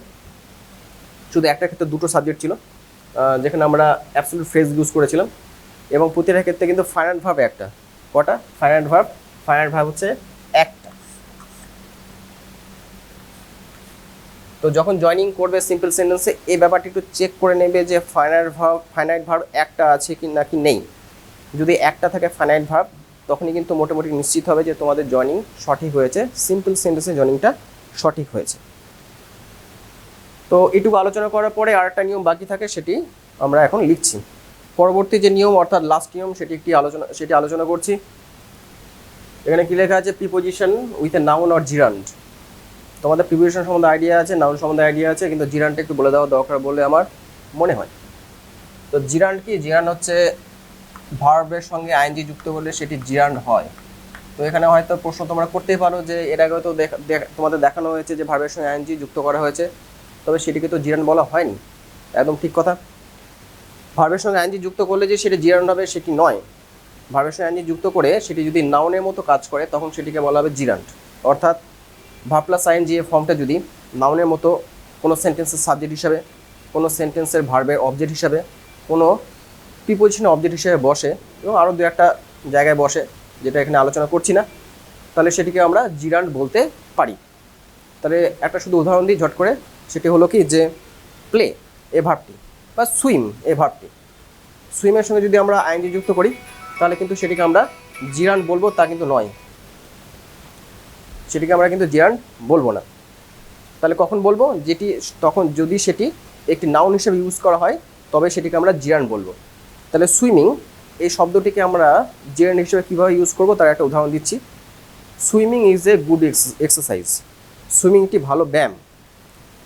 শুধু একটা ক্ষেত্রে দুটো সাবজেক্ট ছিল যেখানে আমরা অ্যাবসলিউট ফ্রেজ ইউজ করেছিলাম। এবং প্রতিটা ক্ষেত্রে কিন্তু ফাইনাইট ভার্ব একটা। কটা? ফাইনাইট ভার্ব হচ্ছে একটা। তো যখন জয়েনিং করবে সিম্পল সেন্টেন্সে এই ব্যাপারটি একটু চেক করে নেবে যে ফাইনাইট ভার্ব একটা আছে কি নাকি নেই। যদি একটা থাকে ফাইনাইট ভার্ব তখনই কিন্তু মোটামুটি নিশ্চিত হবে যে তোমাদের জয়েনিং সঠিক হয়েছে, সিম্পল সেন্টেন্সে জয়েনিংটা সঠিক হয়েছে। তো এটুকু আলোচনা করার পরে আরেকটা নিয়ম বাকি থাকে, সেটি আমরা এখন লিখছি। পরবর্তী যে নিয়ম অর্থাৎ লাস্ট নিয়ম সেটি আলোচনা করছি। এখানে কি লেখা আছে? Preposition with a noun or জিরান্ড। তোমাদের প্রিপোজিশন সম্বন্ধে আইডিয়া আছে, নাউন সম্বন্ধে আইডিয়া আছে, কিন্তু জিরান্ডটা একটু বলে দেওয়া দরকার বলে আমার মনে হয়। তো জিরান্ড কি? জিরান্ড হচ্ছে ভার্বের সঙ্গে আইএনজি যুক্ত করলে সেটি জিরান্ড হয়। তো এখানে হয়তো প্রশ্ন তোমরা করতেই পারো যে এর আগে তো তোমাদের দেখানো হয়েছে যে ভার্বের সঙ্গে আইএনজি যুক্ত করা হয়েছে, তবে সেটিকে তো জিরান্ড বলা হয়নি। একদম ঠিক কথা। ভার্বের সঙ্গে আইএনজি যুক্ত করলে যে সেটি জিরান্ড হবে সেটি নয়। ভার্বের সঙ্গে আইএনজি যুক্ত করে সেটি যদি নাউনের মতো কাজ করে তখন সেটিকে বলা হবে জিরান্ড। অর্থাৎ ভার্ব প্লাস আইএনজি এর ফর্মটা যদি নাউনের মতো কোনো সেন্টেন্সের সাবজেক্ট হিসাবে, কোনো সেন্টেন্সের ভার্বের অবজেক্ট হিসাবে, কোনো প্রিপোজিশনের অবজেক্ট হিসেবে বসে এবং আরও দু একটা জায়গায় বসে যেটা এখানে আলোচনা করছি না, তাহলে সেটিকে আমরা জিরান্ড বলতে পারি। তাহলে একটা শুধু উদাহরণ দিই ঝট করে, সেটি হলো কি যে প্লে এ ভার্বটি বা সুইম এ ভার্বটি, সুইমের সঙ্গে যদি আমরা আইএনজি যুক্ত করি তাহলে কিন্তু সেটিকে আমরা জিরান্ড বলবো, তা কিন্তু নয়। সেটিকে আমরা কিন্তু জিরান্ড বলবো না। তাহলে কখন বলবো? তখন যদি সেটি একটি নাউন হিসেবে ইউজ করা হয় তবে সেটিকে আমরা জিরান্ড বলবো। তাহলে সুইমিং এই শব্দটিকে আমরা জিরান্ড হিসেবে কীভাবে ইউজ করবো তার একটা উদাহরণ দিচ্ছি। Swimming is a good exercise. Swimming একটি ভালো ব্যায়াম।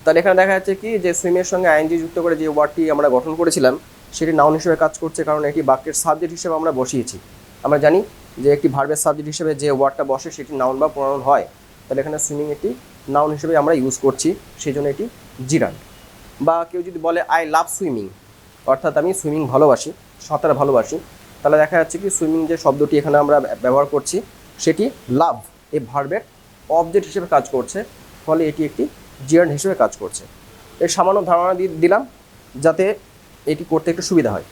তাহলে এখানে দেখা যাচ্ছে কি যে সুইমের সঙ্গে আইএনজি যুক্ত করে যে ওয়ার্ডটি আমরা গঠন করেছিলাম সেটি নাউন হিসেবে কাজ করছে, কারণ এটি বাক্যের সাবজেক্ট হিসেবে আমরা বসিয়েছি। আমরা জানি যে একটি ভার্বের সাবজেক্ট হিসেবে যে ওয়ার্ডটা বসে সেটি নাউন বা প্রোনাউন হয়। তাহলে এখানে সুইমিং একটি নাউন হিসেবে আমরা ইউজ করছি, সেই জন্য এটি জিরান্ড। বা কেউ যদি বলে আই লাভ সুইমিং, অর্থাৎ আমি সুইমিং ভালোবাসি, সাঁতার ভালোবাসি, তাহলে দেখা যাচ্ছে কি সুইমিং যে শব্দটি এখানে আমরা ব্যবহার করছি সেটি লাভ এই ভার্বের অবজেক্ট হিসেবে কাজ করছে, ফলে এটি একটি জিরান্ড হিসেবে কাজ করছে। এর সামান্য ধারণা দিলাম যাতে এটি করতে একটু সুবিধা হয়।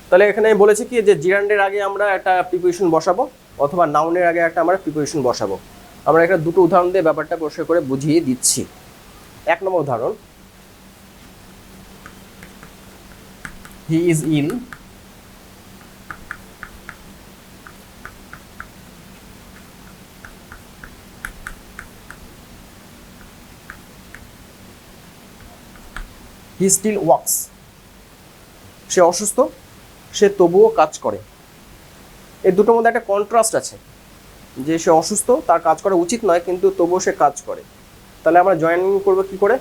তাহলে এখানে বলেছি কি যে জিরান্ডের আগে আমরা একটা প্রিপোজিশন বসাবো অথবা নাউনের আগে একটা আমরা প্রিপোজিশন বসাবো। আমরা এখানে দুটো উদাহরণ দিয়ে ব্যাপারটা পরিষ্কার করে বুঝিয়ে দিচ্ছি। 1 নম্বর উদাহরণ, he is ill, he still works. সে অসুস্থ, সে তবুও কাজ করে। এই দুটোর মধ্যে একটা কন্ট্রাস্ট আছে যে সে অসুস্থ, তার কাজ করা উচিত নয়, কিন্তু তবুও সে কাজ করে। তাহলে আমরা জয়েনিং করবো কি করে?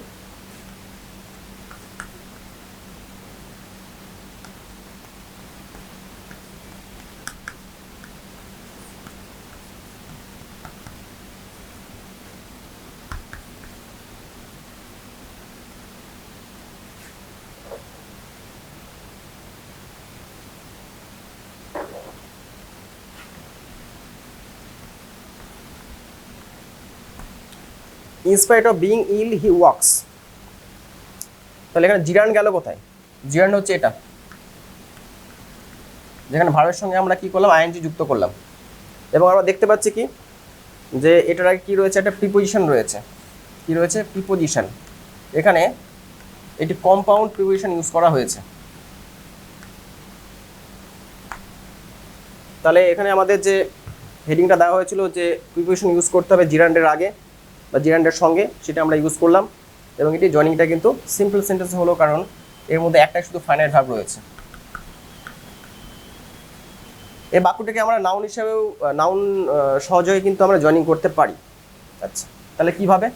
In spite of being ill he works. তাহলে এখানে জিরান্ড গেল কোথায়? জিরান্ড হচ্ছে এটা, যেখানে ভার্বের সঙ্গে আমরা কি করলাম? আইএনজি যুক্ত করলাম। এবং আমরা দেখতে পাচ্ছি কি যে এটার আগে কী রয়েছে? একটা প্রিপোজিশন রয়েছে। কি রয়েছে? প্রিপোজিশন। এখানে এটি কম্পাউন্ড প্রিপোজিশন ইউজ করা হয়েছে। তাহলে এখানে আমাদের যে হেডিংটা দেওয়া হয়েছিল যে প্রিপোজিশন ইউজ করতে হবে জিরান্ডের আগে বা জিরান্ডের সঙ্গে, সেটা আমরা ইউজ করলাম। এবং এটি জয়েনিংটা কিন্তু সিম্পল সেন্টেন্স হলো, কারণ এর মধ্যে একটাই শুধু ফাইনাইট ভার্ব রয়েছে। এই বাক্যটাকে আমরা নাউন হিসেবেও নাউন সহজেই কিন্তু আমরা জয়েনিং করতে পারি। আচ্ছা, তাহলে কিভাবে?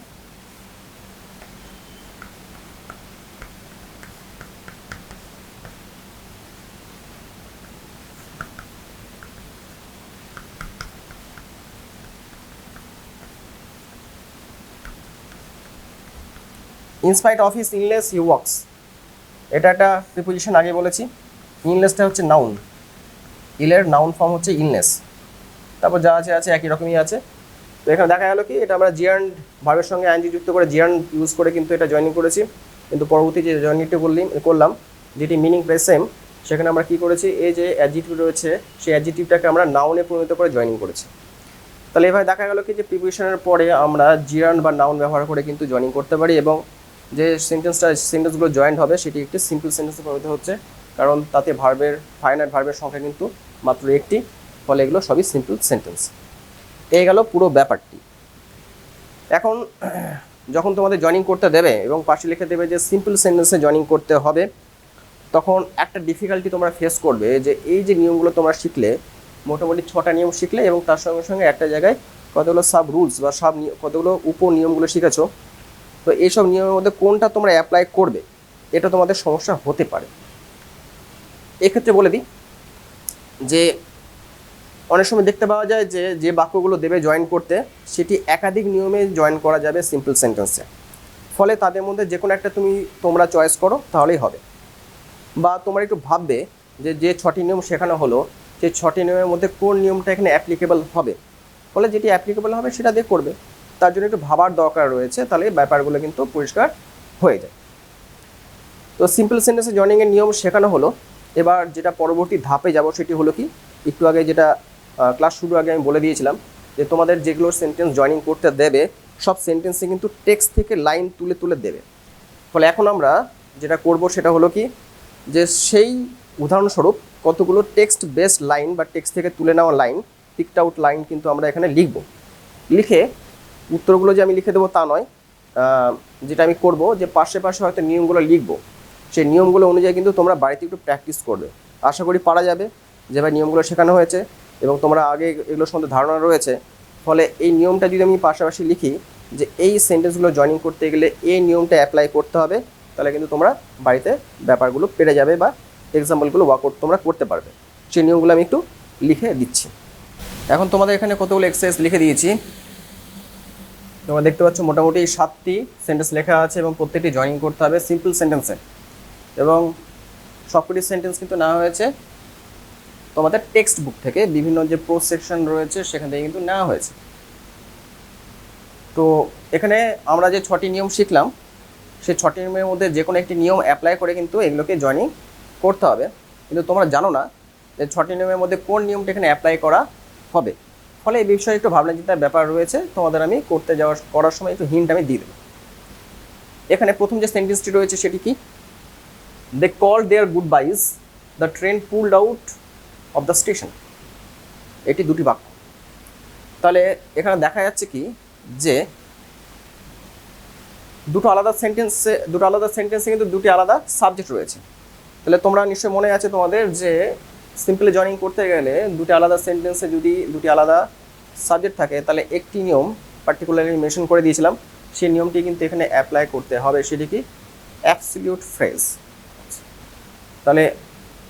In spite of his illness he works, এটা একটা প্রিপোজিশন আগে বলেছি। ইলনেসটা হচ্ছে নাউন, ইলের নাউন ফর্ম হচ্ছে ইলনেস, তারপর যা আছে আছে একই রকমই আছে। তো এখানে দেখা গেল কি এটা আমরা জিয়ার্ন ভার্বের সঙ্গে আইএনজি যুক্ত করে জিয়ার্ন ইউজ করে কিন্তু এটা জয়েনিং করেছি, কিন্তু পরবর্তী যে জয়েনিংটা করলাম যেটি মিনিং প্রায় সেম, সেখানে আমরা কি করেছি, এই যে অ্যাডজেক্টিভ রয়েছে সেই অ্যাডজেক্টিভটাকে আমরা নাউনে পরিণত করে জয়েনিং করেছি। তাহলে এভাবে দেখা গেল কি যে প্রিপোজিশনের পরে আমরা জিয়ার্ন বা নাউন ব্যবহার করে কিন্তু জয়েনিং করতে পারি, এবং যে সেন্টেন্সগুলো জয়েন্ট হবে সেটি একটি সিম্পল সেন্টেন্সে পরিণত হচ্ছে, কারণ তাতে ফাইনাইট ভার্বের সংখ্যা কিন্তু মাত্র একটি, ফলে এগুলো সবই সিম্পল সেন্টেন্স। এই গেল পুরো ব্যাপারটি। এখন যখন তোমাদের জয়েনিং করতে দেবে এবং পাশে লিখে দেবে যে সিম্পল সেন্টেন্সে জয়েনিং করতে হবে, তখন একটা ডিফিকাল্টি তোমরা ফেস করবে, যে এই যে নিয়মগুলো তোমরা শিখলে, মোটামুটি 6টা নিয়ম শিখলে এবং তার সঙ্গে সঙ্গে একটা জায়গায় কতগুলো সাব রুলস বা কতগুলো উপনিয়মগুলো শিখেছো, তো এইসব নিয়মের মধ্যে কোনটা তোমরা অ্যাপ্লাই করবে, এটা তোমাদের সমস্যা হতে পারে। এক্ষেত্রে বলে দিই যে অনেক সময় দেখতে পাওয়া যায় যে যে বাক্যগুলো দেবে জয়েন করতে, সেটি একাধিক নিয়মে জয়েন করা যাবে সিম্পল সেন্টেন্সে, ফলে তাদের মধ্যে যে কোনো একটা তোমরা চয়েস করো তাহলেই হবে। বা তোমরা একটু ভাববে যে যে 6টি নিয়ম শেখানো হলো, সেই 6টি নিয়মের মধ্যে কোন নিয়মটা এখানে অ্যাপ্লিকেবল হবে, ফলে যেটি অ্যাপ্লিকেবল হবে সেটা দিয়ে করবে। তার জন্য একটু ভাবার দরকার রয়েছে, তাহলে ব্যাপারগুলো কিন্তু পরিষ্কার হয়ে যায়। তো সিম্পল সেন্টেন্সে জয়েনিংয়ের নিয়ম শেখানো হলো। এবার যেটা পরবর্তী ধাপে যাব সেটি হলো কি, একটু আগে যেটা ক্লাস শুরুর আগে আমি বলে দিয়েছিলাম যে তোমাদের যেগুলো সেন্টেন্স জয়েনিং করতে দেবে সব সেন্টেন্সে কিন্তু টেক্সট থেকে লাইন তুলে তুলে দেবে। ফলে এখন আমরা যেটা করব সেটা হলো কি, যে সেই উদাহরণস্বরূপ কতগুলো টেক্সট বেসড লাইন বা টেক্সট থেকে তুলে নেওয়া লাইন, পিকড আউট লাইন কিন্তু আমরা এখানে লিখব। লিখে উত্তরগুলো যে আমি লিখে দেবো তা নয়, যেটা আমি করব যে পাশে পাশে হয়তো নিয়মগুলো লিখব, সেই নিয়মগুলো অনুযায়ী কিন্তু তোমরা বাড়িতে একটু প্র্যাকটিস করবে। আশা করি পারা যাবে, যেভাবে নিয়মগুলো শেখানো হয়েছে এবং তোমরা আগে এগুলোর সম্বন্ধে ধারণা রয়েছে। ফলে এই নিয়মটা যদি আমি পাশাপাশি লিখি যে এই সেন্টেন্সগুলো জয়েনিং করতে গেলে এই নিয়মটা অ্যাপ্লাই করতে হবে, তাহলে কিন্তু তোমরা বাড়িতে ব্যাপারগুলো পেরে যাবে বা এক্সাম্পলগুলো ওয়ার্কআউট তোমরা করতে পারবে। সেই নিয়মগুলো আমি একটু লিখে দিচ্ছি। এখন তোমাদের এখানে কতগুলো এক্সারসাইজ লিখে দিয়েছি, তোমরা দেখতে পাচ্ছ মোটামুটি 7টি সেন্টেন্স লেখা আছে এবং প্রত্যেকটি জয়েনিং করতে হবে সিম্পল সেন্টেন্সে, এবং সবকটি সেন্টেন্স কিন্তু নেওয়া হয়েছে তোমাদের টেক্সট বুক থেকে, বিভিন্ন যে প্রো সেকশন রয়েছে সেখান থেকে কিন্তু নেওয়া হয়েছে। তো এখানে আমরা যে 6টি নিয়ম শিখলাম, সেই 6টি নিয়মের মধ্যে যে কোনো একটি নিয়ম অ্যাপ্লাই করে কিন্তু এগুলোকে জয়েনিং করতে হবে, কিন্তু তোমরা জানো না যে 6টি নিয়মের মধ্যে কোন নিয়মটা এখানে অ্যাপ্লাই করা হবে। ফলে এই বিষয়ে একটু ভাবনা চিন্তার ব্যাপার রয়েছে, তোমাদের আমি করার সময় একটু হিন্ট আমি দিয়ে দেব। এখানে প্রথম যে সেন্টেন্সটি রয়েছে সেটি কি, they call their goodbyes, the train pulled out of the station. এটি দুটি বাক্য। তাহলে এখানে দেখা যাচ্ছে কি যে দুটো আলাদা সেন্টেন্সে কিন্তু দুটি আলাদা সাবজেক্ট রয়েছে। তাহলে তোমরা নিশ্চয়ই মনে আছে তোমাদের যে সিম্পলি জয়েনিং করতে গেলে দুটি আলাদা সেন্টেন্সে যদি দুটি আলাদা সাবজেক্ট থাকে, তাহলে একটি নিয়ম পার্টিকুলারলি মেনশন করে দিয়েছিলাম, সেই নিয়মটি কিন্তু এখানে অ্যাপ্লাই করতে হবে, সেটি কি অ্যাবসলিউট ফ্রেজ। তাহলে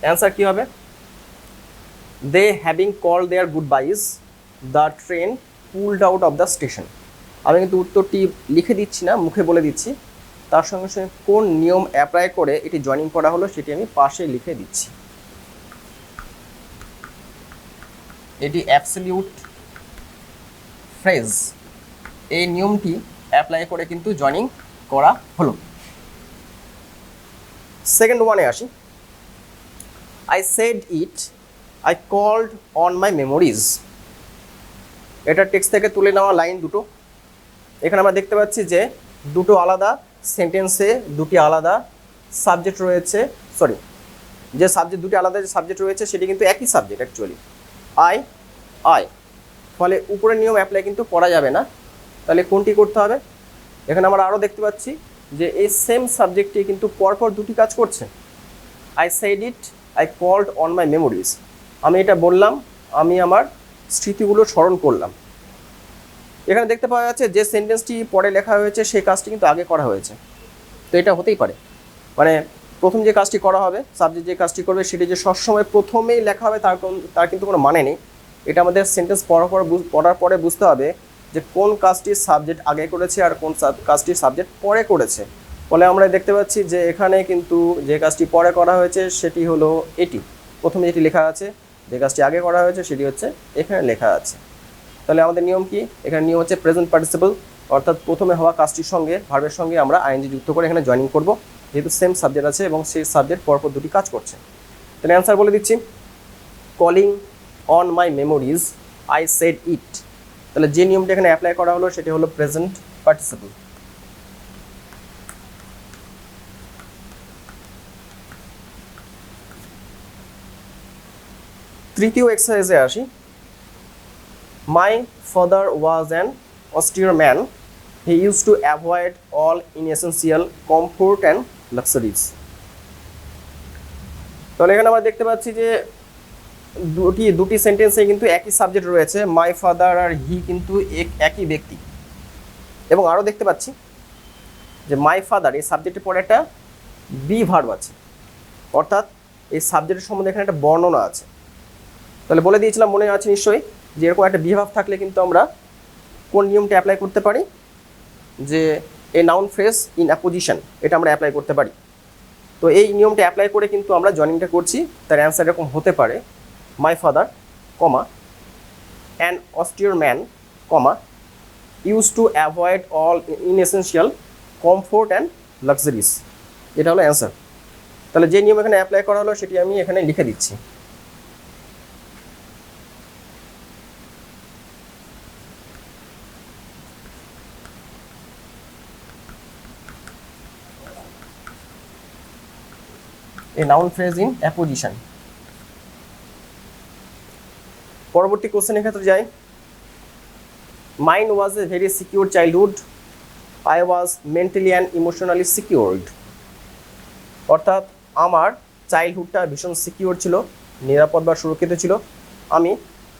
অ্যান্সার কী হবে, they having call their goodbyes, the train pulled out of the station. আমি কিন্তু উত্তরটি লিখে দিচ্ছি না, মুখে বলে দিচ্ছি, তার সঙ্গে সঙ্গে কোন নিয়ম অ্যাপ্লাই করে এটি জয়েনিং করা হলো সেটি আমি পাশে লিখে দিচ্ছি। এটি অ্যাবসলিউট ফ্রেজ, এই নিয়মটি অ্যাপ্লাই করে কিন্তু জয়েনিং করা হলো। সেকেন্ড ওয়ানে আসি, I said it, I called on my memories. এটা টেক্সট থেকে তুলে নেওয়া লাইন দুটো। এখানে আমরা দেখতে পাচ্ছি যে দুটো আলাদা সেন্টেন্সে দুটি আলাদা সাবজেক্ট রয়েছে, দুটি আলাদা যে সাবজেক্ট রয়েছে সেটি কিন্তু একই সাবজেক্ট অ্যাকচুয়ালি, আই। ফলে উপরের নিয়ম অ্যাপ্লাই কিন্তু করা যাবে না। তাহলে কোনটি করতে হবে, এখানে আমরা আরও দেখতে পাচ্ছি যে এই সেম সাবজেক্টে কিন্তু পরপর দুটি কাজ করছে। I said it, I called on my memories. আমি এটা বললাম, আমি আমার স্মৃতিগুলো স্মরণ করলাম। এখানে দেখতে পাওয়া যাচ্ছে যে সেন্টেন্সটি পরে লেখা হয়েছে সেই কাজটি কিন্তু আগে করা হয়েছে। তো এটা হতেই পারে, মানে প্রথম যে কাজটি করা হবে, সাবজেক্ট যে কাজটি করবে সেটি যে সবসময় প্রথমেই লেখা হবে তার কিন্তু কোনো মানে নেই। এটা আমাদের সেন্টেন্স পড়ার পরে বুঝতে হবে যে কোন কাজটি সাবজেক্ট আগে করেছে আর কোন কাজটি সাবজেক্ট পরে করেছে। ফলে আমরা দেখতে পাচ্ছি যে এখানে কিন্তু যে কাজটি পরে করা হয়েছে সেটি হলো এটি, প্রথমে যেটি লেখা আছে। যে কাজটি আগে করা হয়েছে সেটি হচ্ছে এখানে লেখা আছে। তাহলে আমাদের নিয়ম কি? এখানে নিয়ম হচ্ছে প্রেজেন্ট পার্টিসিপল, অর্থাৎ প্রথমে হওয়া কাজটির সঙ্গে ভার্বের সঙ্গে আমরা আইএনজি যুক্ত করে এখানে জয়েনিং করব, যেহেতু সেম সাবজেক্ট আছে এবং সেই সাবজেক্ট পরপর দুটি কাজ করছে। তাহলে অ্যান্সার বলে দিচ্ছি, calling on my memories I said ইট। তাহলে যে নিয়মটা এখানে অ্যাপ্লাই করা হলো সেটি হলো প্রেজেন্ট পার্টিসিপল। তৃতীয় এক্সারসাইজে আসি। My father was an austere man. He used to avoid all inessential comfort and luxuries. তাহলে এখানে আমরা দেখতে পাচ্ছি যে দুটি সেন্টেন্সে কিন্তু একই সাবজেক্ট রয়েছে, মাই ফাদার আর হি কিন্তু একই ব্যক্তি। এবং আরও দেখতে পাচ্ছি যে মাই ফাদার এই সাবজেক্টের পরে একটা বি ভার্ব আছে, অর্থাৎ এই সাবজেক্টের সম্বন্ধে এখানে একটা বর্ণনা আছে। তাহলে বলে দিয়েছিলাম, মনে আছে নিশ্চয়ই, যে এরকম একটা বি ভার্ব থাকলে কিন্তু আমরা কোন নিয়মটা অ্যাপ্লাই করতে পারি, যে a noun phrase in apposition, এটা আমরা অ্যাপ্লাই করতে পারি। তো এই নিয়মটা অ্যাপ্লাই করে কিন্তু আমরা জয়েনিংটা করছি। তার অ্যান্সার এরকম হতে পারে, my father comma an austere man comma use to avoid all inessential comfort and luxuries. এটা হলো অ্যান্সার। তাহলে যে নিয়ম এখানে অ্যাপ্লাই করা হলো সেটি আমি এখানে লিখে দিচ্ছি। a noun phrase in apposition. পরবর্তী কোশ্চেনের ক্ষেত্রে যাই। Mine was a very secure childhood. I was mentally and emotionally secured. অর্থাৎ আমার চাইল্ডহুডটা ভীষণ সিকিউর ছিল, নিরাপদ বা সুরক্ষিত ছিল। আমি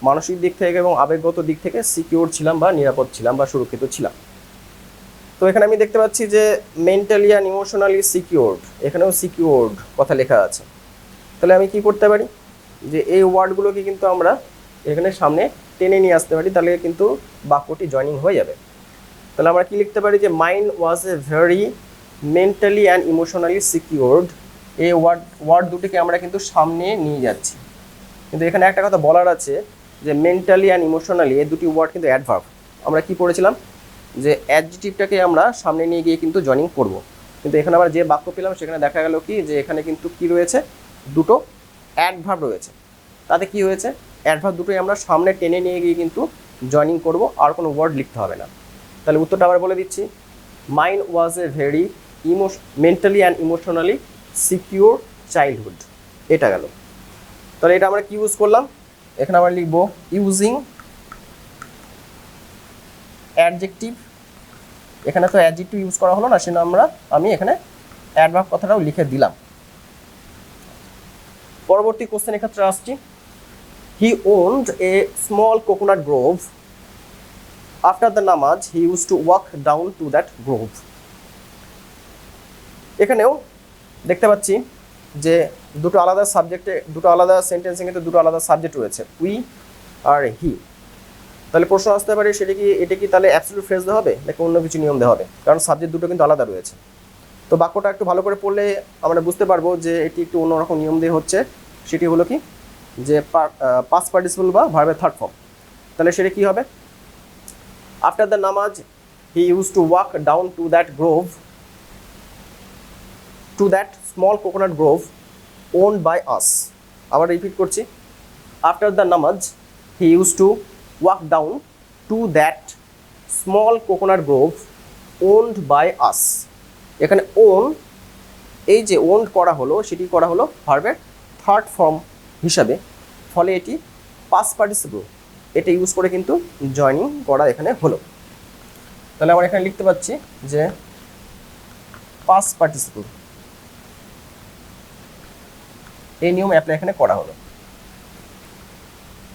মানসিক দিক থেকে এবং আবেগগত দিক থেকে সিকিউর ছিলাম বা নিরাপদ ছিলাম বা সুরক্ষিত ছিলাম। তো এখানে আমি দেখতে পাচ্ছি যে মেন্টালি অ্যান্ড ইমোশনালি সিকিউরড, এখানেও সিকিউরড কথা লেখা আছে। তাহলে আমি কি করতে পারি, যে এই ওয়ার্ডগুলোকে কিন্তু আমরা এখানে সামনে টেনে নিয়ে আসতে পারি, তাহলে কিন্তু বাক্যটি জয়েনিং হয়ে যাবে। তাহলে আমরা কি লিখতে পারি, যে mind was a very mentally and emotionally secured. এই ওয়ার্ড দুটিকে আমরা কিন্তু সামনে নিয়ে যাচ্ছি। কিন্তু এখানে একটা কথা বলার আছে, যে মেন্টালি অ্যান্ড ইমোশনালি এই দুটি ওয়ার্ড কিন্তু অ্যাডভার্ব। আমরা কি পড়েছিলাম, যে অ্যাডজেক্টিভটাকে আমরা সামনে নিয়ে গিয়ে কিন্তু জয়েনিং করব। কিন্তু এখানে আমরা যে বাক্য পেলাম সেখানে দেখা গেল কি, যে এখানে কিন্তু কি রয়েছে, দুটো অ্যাডভার্ব রয়েছে। তাতে কি হয়েছে, অ্যাডভার্ব দুটোই আমরা সামনে টেনে নিয়ে গিয়ে কিন্তু জয়েনিং করব, আর কোনো ওয়ার্ড লিখতে হবে না। তাহলে উত্তরটা আবার বলে দিচ্ছি, mind was a very mentally and emotionally secure childhood. এটা গেল। তাহলে এটা আমরা কি ইউজ করলাম, এখানে আমরা লিখবো ইউজিং অ্যাডজেক্টিভ। এখানে তো অ্যাডজেক্টিভ ইউজ করা হলো না, সেজন্য আমি এখানে অ্যাডভার্ব কথাটাও লিখে দিলাম। পরবর্তী কোশ্চেনের ক্ষেত্রে আসছি। He owned a small coconut grove. After the namaz he use to walk down to that grove. এখানেও দেখতে পাচ্ছি যে দুটো আলাদা সাবজেক্টে, দুটো আলাদা সেন্টেন্সে কিন্তু দুটো আলাদা সাবজেক্ট রয়েছে, উই আর হি। তাহলে প্রশ্ন আসতে পারে, এটা কি তাহলে অ্যাবসলিউট ফ্রেজ দেওয়া হবে নাকি অন্য কিছু নিয়ম দেওয়া হবে, কারণ সাবজেক্ট দুটো কিন্তু আলাদা রয়েছে। তো বাক্যটা একটু ভালো করে পড়লে আমরা বুঝতে পারবো যে এটি একটু অন্যরকম নিয়ম দিয়ে হচ্ছে। সেটি হলো কি, যে পাস্ট পার্টিসিপল বা ভার্বের থার্ড ফর্ম। তাহলে সেটা কি হবে, after the namaz he use to walk down to that grove, to that small coconut grove owned by us. আবার রিপিট করছি, after the namaz he use to walk down to that small coconut grove owned by us. এখানে own, এই যে owned করা হলো সেটি করা হলো ভার্বের থার্ড ফর্ম হিসাবে, ফলে এটি পাস্ট পার্টিসিপল, এটা ইউজ করে কিন্তু জয়েনিং করা এখানে হলো। তাহলে আমরা এখানে লিখতে পাচ্ছি যে পাস্ট পার্টিসিপল। এই নিয়ম অ্যাপ্লাই এখানে করা হলো।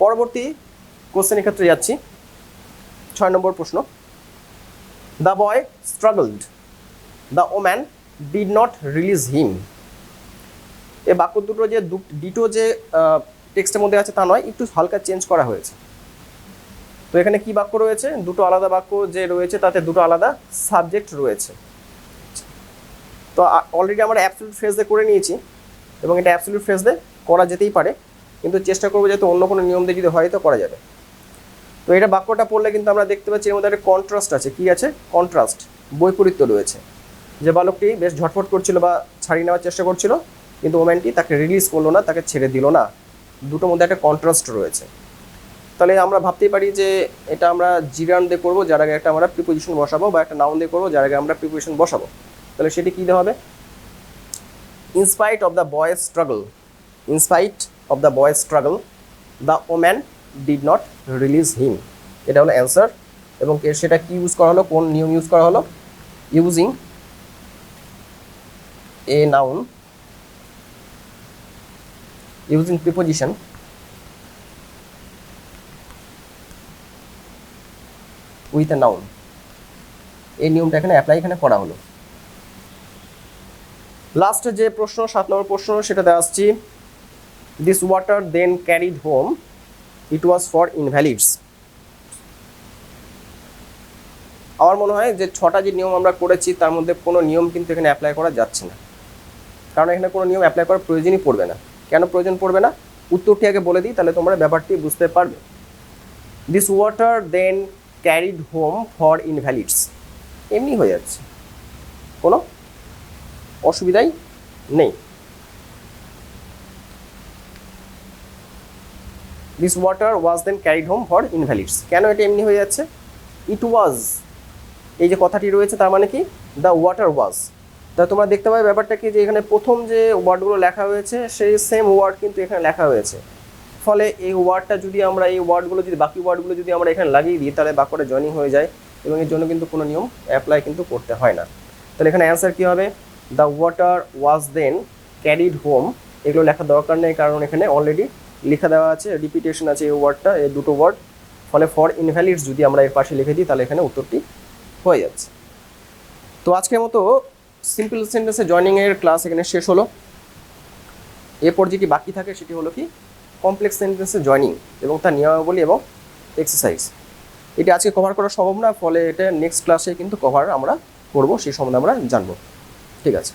পরবর্তী কোশ্চেনের ক্ষেত্রে যাচ্ছি। 6 নম্বর প্রশ্ন, the boy struggled, the woman did not release him. এই বাক্য দুটো যে ডিটো যে টেক্সটের মধ্যে আছে তা নয়, একটু হালকা চেঞ্জ করা হয়েছে। তো এখানে কি বাক্য রয়েছে? দুটো আলাদা বাক্য যে রয়েছে তাতে দুটো আলাদা সাবজেক্ট রয়েছে। তো অলরেডি আমরা অ্যাবসলিউট ফ্রেজ দিয়ে করে নিয়েছি এবং এটা অ্যাবসলিউট ফ্রেজ দিয়ে করা যেতেই পারে, কিন্তু চেষ্টা করবো যাতে অন্য কোনো নিয়ম দিয়ে যদি হয় তো করা যাবে। তো এটা বাক্যটা পড়লে কিন্তু আমরা দেখতে পাচ্ছি এর মধ্যে একটা কন্ট্রাস্ট আছে। কি আছে? কন্ট্রাস্ট, বৈপরীত্য রয়েছে। যে বালকটি বেশ ঝটফট করছিল বা ছাড়িয়ে নেওয়ার চেষ্টা করছিল, কিন্তু ওম্যানটি তাকে রিলিজ করলো না, তাকে ছেড়ে দিল না। দুটোর মধ্যে একটা কন্ট্রাস্ট রয়েছে। তাহলে আমরা ভাবতেই পারি যে এটা আমরা জিরান দিয়ে করবো, যার আগে একটা আমরা প্রিপোজিশন বসাবো, বা একটা নাউন দিয়ে করবো, যার আগে আমরা প্রিপোজিশন বসাবো। তাহলে সেটি কী হবে? In spite of the boy's struggle, in spite of the boy's struggle the woman did not release him. এটা হলো অ্যান্সার। এবং সেটা কি ইউজ করা হলো, কোন নিয়ম ইউজ করা হলো? Using a noun, using preposition with a noun. এই নিয়মটা এখানে অ্যাপ্লাই এখানে করা হলো। লাস্টে যে প্রশ্ন 7 নম্বর প্রশ্ন সেটাতে আসছি। This water then carried home, it was for invalids. আমার মনে হয় যে 6টা যে নিয়ম আমরা করেছি তার মধ্যে কোনো নিয়ম কিন্তু এখানে অ্যাপ্লাই করা যাচ্ছে না, কারণ এখানে কোনো নিয়ম অ্যাপ্লাই করার প্রয়োজনই পড়বে না। কেন প্রয়োজন পড়বে না? উত্তরটি আগে বলে দিই, তাহলে তোমরা ব্যাপারটি বুঝতে পারবে। This water then carried home for invalids, এমনি হয়ে যাচ্ছে, কোনো অসুবিধাই নেই। This water was then carried home for invalids, কেন এটা এমনি হয়ে যাচ্ছে? ইট ওয়াজ, এই যে কথাটি রয়েছে তার মানে কি? দ্য ওয়াটার ওয়াজ। তা তোমরা দেখতে পাবে ব্যাপারটা কি, যে এখানে প্রথম যে ওয়ার্ডগুলো লেখা হয়েছে সেই সেম ওয়ার্ড কিন্তু এখানে লেখা হয়েছে। ফলে এই ওয়ার্ডটা যদি আমরা, এই ওয়ার্ডগুলো যদি, বাকি ওয়ার্ডগুলো যদি আমরা এখানে লাগিয়ে দিই, তাহলে বাক্যটা জয়েনিং হয়ে যায় এবং এর জন্য কিন্তু কোনো নিয়ম অ্যাপ্লাই কিন্তু করতে হয় না। তাহলে এখানে অ্যান্সার কী হবে? The water was then carried home. এগুলো লেখার দরকার নেই, কারণ এখানে অলরেডি লেখা দেওয়া আছে, রিপিটেশন আছে এই ওয়ার্ডটা, এই দুটো ওয়ার্ড। ফলে ফর ইনভ্যালিডস যদি আমরা এর পাশে লিখে দিই তাহলে এখানে উত্তরটি হয়ে যাচ্ছে। তো আজকের মতো সিম্পল সেন্টেন্সে জয়েনিংয়ের ক্লাস এখানে শেষ হলো। এরপর যেটি বাকি থাকে সেটি হলো কি, কমপ্লেক্স সেন্টেন্সে জয়েনিং এবং তার নিয়মাবলী এবং এক্সারসাইজ। এটা আজকে কভার করা সম্ভব না, ফলে এটা নেক্সট ক্লাসে কিন্তু কভার আমরা করব, সেই সম্বন্ধে আমরা জানবো। ঠিক আছে।